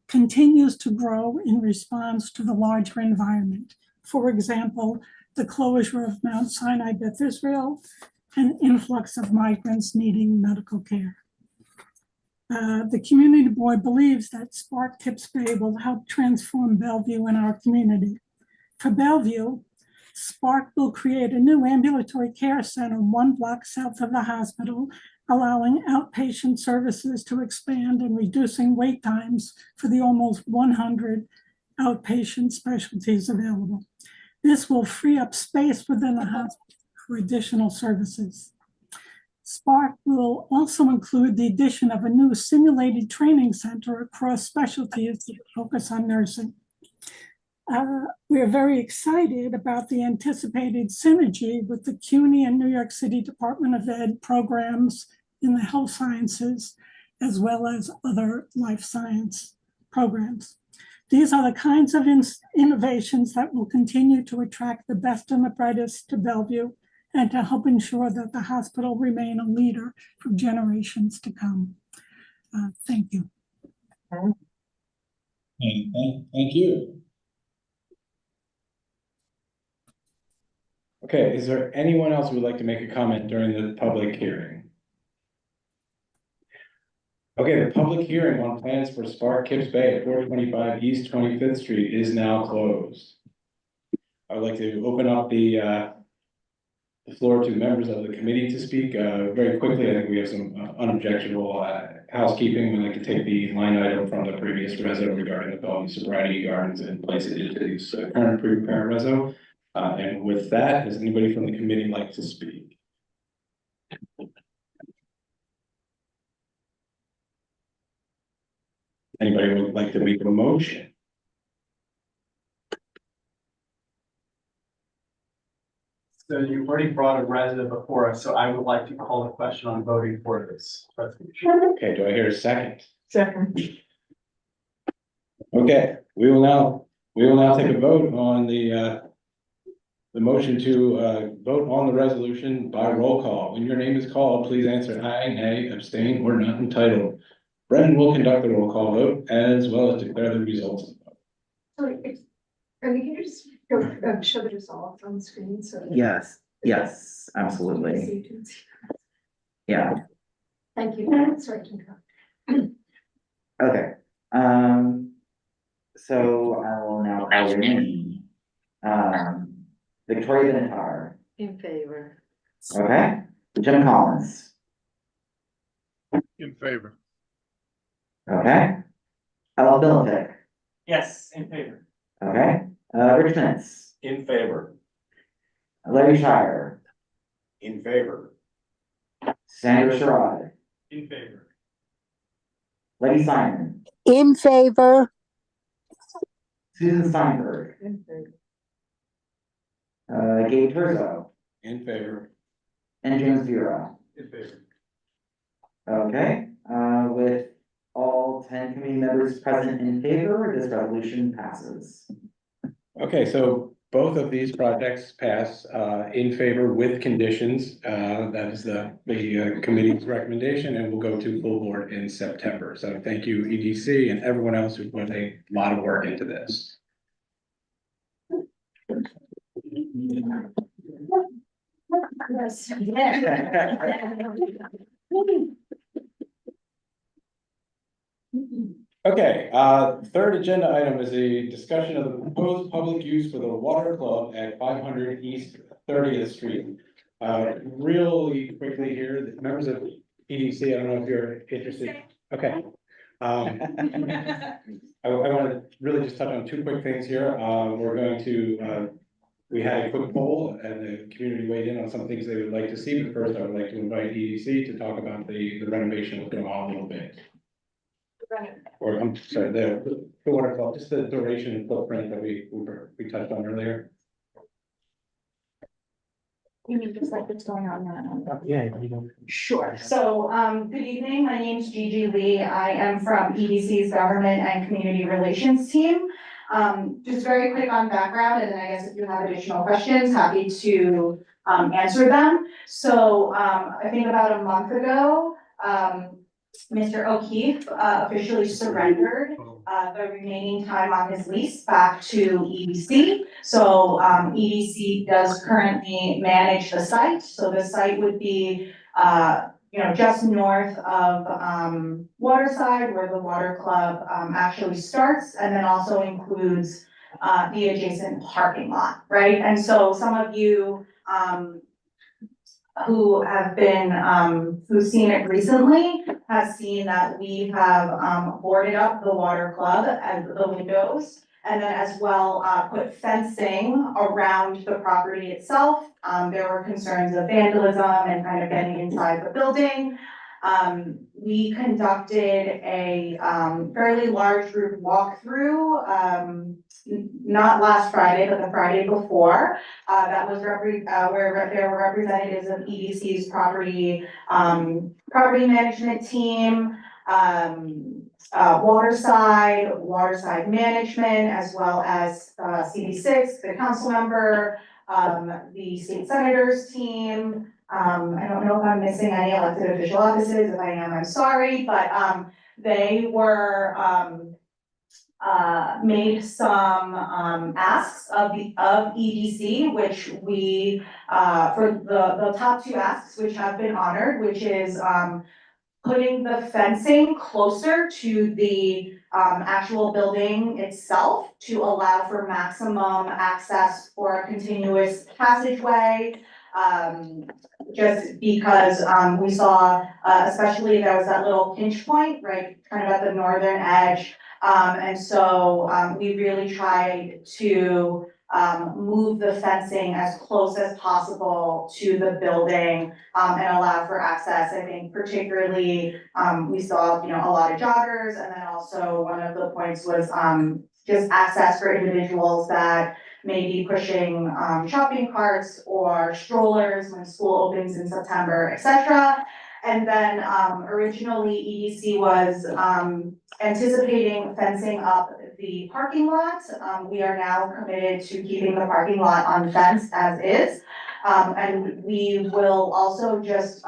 continues to grow in response to the larger environment. For example, the closure of Mount Sinai Beth Israel and influx of migrants needing medical care. The community board believes that Spark Kips Bay will help transform Bellevue and our community. For Bellevue, Spark will create a new ambulatory care center 1 block south of the hospital, allowing outpatient services to expand and reducing wait times for the almost 100 outpatient specialties available. This will free up space within the hospital for additional services. Spark will also include the addition of a new simulated training center across specialties to focus on nursing. We are very excited about the anticipated synergy with the CUNY and New York City Department of Ed programs in the health sciences, as well as other life science programs. These are the kinds of innovations that will continue to attract the best and the brightest to Bellevue and to help ensure that the hospital remain a leader for generations to come. Thank you. Thank you. Okay, is there anyone else who would like to make a comment during the public hearing? Okay, the public hearing on plans for Spark Kips Bay at 425 East 25th Street is now closed. I would like to open up the floor to members of the committee to speak very quickly. I think we have some unobjectionable housekeeping. We'd like to take the line item from the previous reso regarding the Bellevue Sobriety Gardens and place it into these current pre-prepared reso. And with that, does anybody from the committee like to speak? Anybody would like to make a motion? So you've already brought a resident before us, so I would like to call the question on voting for this resolution. Okay, do I hear a second? Second. Okay, we will now take a vote on the motion to vote on the resolution by roll call. When your name is called, please answer aye, nay, abstain, or not entitled. Brendan will conduct the roll call vote as well as declare the results of the vote. Sorry, can you just show the results on the screen? So Yes, absolutely. Yeah. Thank you. Sorry to interrupt. Okay. So I will now call your name. Victoria Benatar. In favor. Okay, Jim Collins. In favor. Okay. Al Bilitic. Yes, in favor. Okay, Rich Mintz. In favor. Larry Shire. In favor. Sandra Sherrod. In favor. Letty Simon. In favor. Susan Steinberg. In favor. Gabe Terzo. In favor. And James Vera. In favor. Okay, with all 10 committee members present in favor, this resolution passes. Okay, so both of these projects pass in favor with conditions. That is the committee's recommendation, and will go to full board in September. So thank you, EDC, and everyone else who put a lot of work into this. Okay, third agenda item is a discussion of the proposed public use for the water club at 500 East 30th Street. Really quickly here, the members of EDC, I don't know if you're interested. Okay. I want to really just touch on two quick things here. We're going to, we had a quick poll and the community weighed in on some things they would like to see, but first I would like to invite EDC to talk about the renovation that's going on a little bit. Or I'm sorry, the water club, just the duration and footprint that we touched on earlier. You mean just like what's going on now? Yeah, you know. Sure. So, good evening. My name is Gigi Lee. I am from EDC's Government and Community Relations team. Just very quick on background, and then I guess if you have additional questions, happy to answer them. So, I think about a month ago, Mr. O'Keefe officially surrendered the remaining time on his lease back to EDC. So EDC does currently manage the site. So the site would be just north of Waterside, where the water club actually starts, and then also includes the adjacent parking lot, right? And so some of you who have been, who've seen it recently, have seen that we have boarded up the water club and the windows, and then as well put fencing around the property itself. There were concerns of vandalism and kind of getting inside the building. We conducted a fairly large group walkthrough, not last Friday, but the Friday before. That was where there were representatives of EDC's property management team, Waterside Management, as well as CB6, the council member, the state senators team. I don't know if I'm missing any elected official offices. If I am, I'm sorry, but they were made some asks of EDC, which we for the top two asks, which have been honored, which is putting the fencing closer to the actual building itself to allow for maximum access for a continuous passageway. Just because we saw, especially there was that little pinch point, right, kind of at the northern edge. And so we really tried to move the fencing as close as possible to the building and allow for access. I think particularly we saw, a lot of joggers, and then also one of the points was just access for individuals that may be pushing shopping carts or strollers when school opens in September, etc. And then originally EDC was anticipating fencing up the parking lot. We are now committed to keeping the parking lot unfenced as is. And we will also just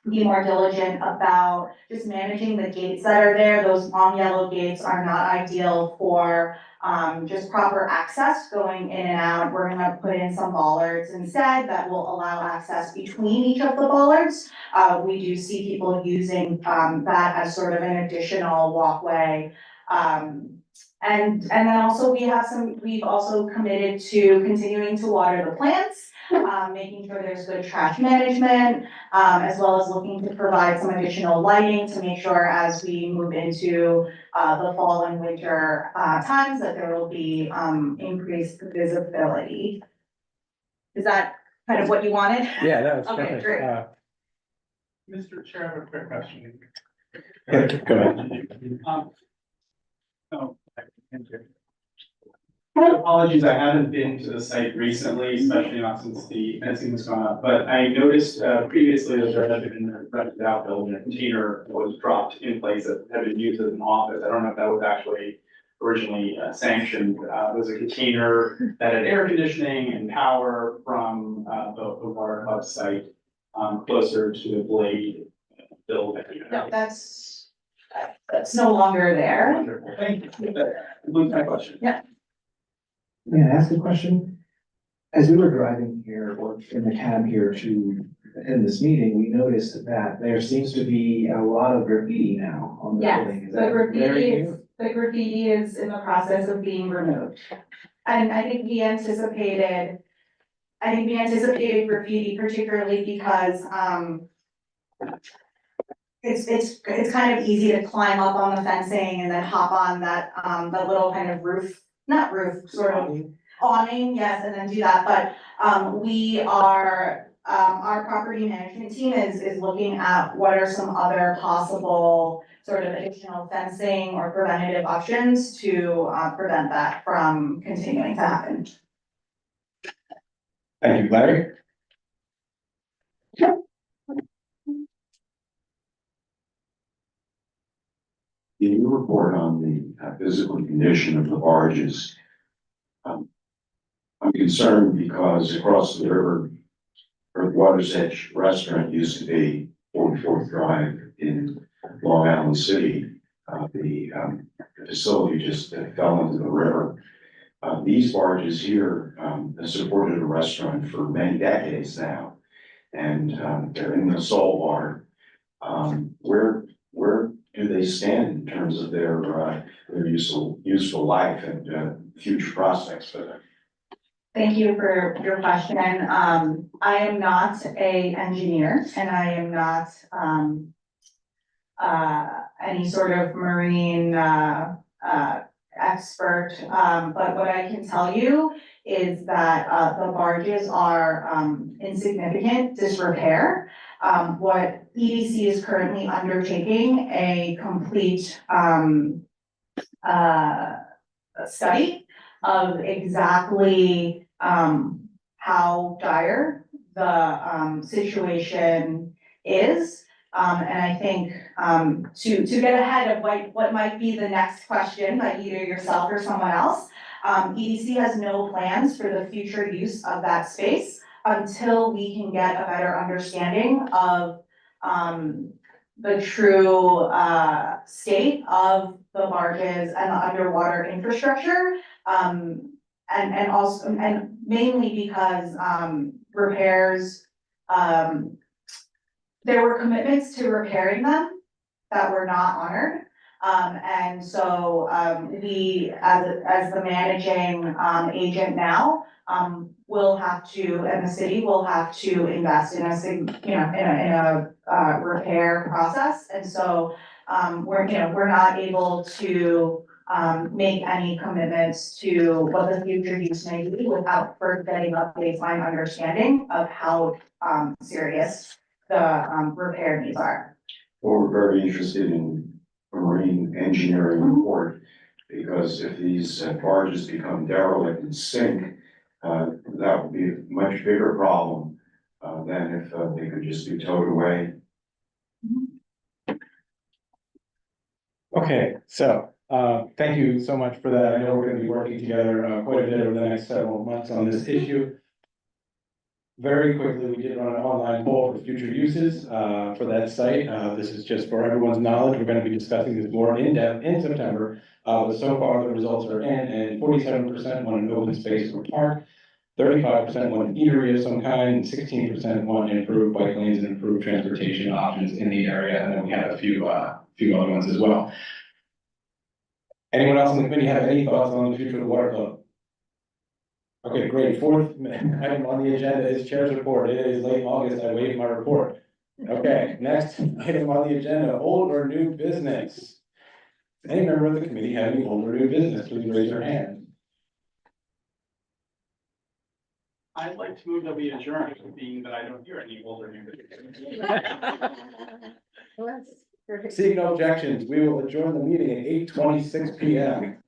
be more diligent about just managing the gates that are there. Those long yellow gates are not ideal for just proper access going in and out. We're gonna put in some bollards instead that will allow access between each of the bollards. We do see people using that as sort of an additional walkway. And then also we've also committed to continuing to water the plants. making sure there's good trash management, as well as looking to provide some additional lighting to make sure as we move into the fall and winter times that there will be increased visibility. Is that kind of what you wanted? Yeah, that was Okay, perfect. great. Mr. Chair, I have a quick question. Go ahead. Oh, apologies, I haven't been to the site recently, especially not since the fencing was gone up, but I noticed previously that there had been a rented out building, a container was dropped in place that had been used as an office. I don't know if that was actually originally sanctioned. It was a container that had air conditioning and power from the water hub site closer to the Blade building. No, that's no longer there. Wonderful, thank you. That concludes my question. Yeah. May I ask a question? As we were driving here or in the cab here to attend this meeting, we noticed that there seems to be a lot of graffiti now on the Yes, building. Is the that graffiti very is, new? the graffiti is in the process of being removed. And I think we anticipated graffiti particularly because, it's kind of easy to climb up on the fencing and then hop on that, the little kind of roof, not roof, sort of awning, yes, and then do that, but, we are, our property management team is looking at what are some other possible sort of additional fencing or preventative options to, prevent that from continuing to happen. Thank you, Larry. Can you report on the physical condition of the barges? I'm concerned because across the river, where Water's Edge Restaurant used to be 44th Drive in Long Island City, the facility just fell into the river. These barges here have supported a restaurant for many decades now, and they're in the saltwater. Where do they stand in terms of their useful life and future prospects for them? Thank you for your question. I am not a engineer and I am not, any sort of marine, expert. But what I can tell you is that, the barges are, in significant disrepair. What EDC is currently undertaking a complete, study of exactly how dire the situation is. And I think to get ahead of what might be the next question by either yourself or someone else, EDC has no plans for the future use of that space until we can get a better understanding of the true state of the barges and the underwater infrastructure. And also, and mainly because repairs, there were commitments to repairing them that were not honored. And so we, as the managing agent now, will have to, and the city will have to invest in a repair process. And so we're not able to make any commitments to what the future use may be without first getting a baseline understanding of how serious the repair needs are. Well, we're very interested in a marine engineering report, because if these barges become derelict and sink, that would be a much bigger problem than if they could just be towed away. Okay, so thank you so much for that. I know we're going to be working together quite a bit over the next several months on this issue. Very quickly, we did run an online poll for future uses for that site. This is just for everyone's knowledge. We're going to be discussing this more in depth in September. But so far, the results are in, and 47% want an open space or park, 35% want an eatery of some kind, 16% want improved bike lanes and improved transportation options in the area, and then we had a few other ones as well. Anyone else on the committee have any thoughts on the future of the water club? Okay, great. Fourth item on the agenda is chair's report. It is late August. I waived my report. Okay, next item on the agenda, old or new business. Any member of the committee have any old or new business, please raise your hand. I'd like to move that we adjourn, being that I don't hear any older new. Seeing no objections, we will adjourn the meeting at 8:26 p.m.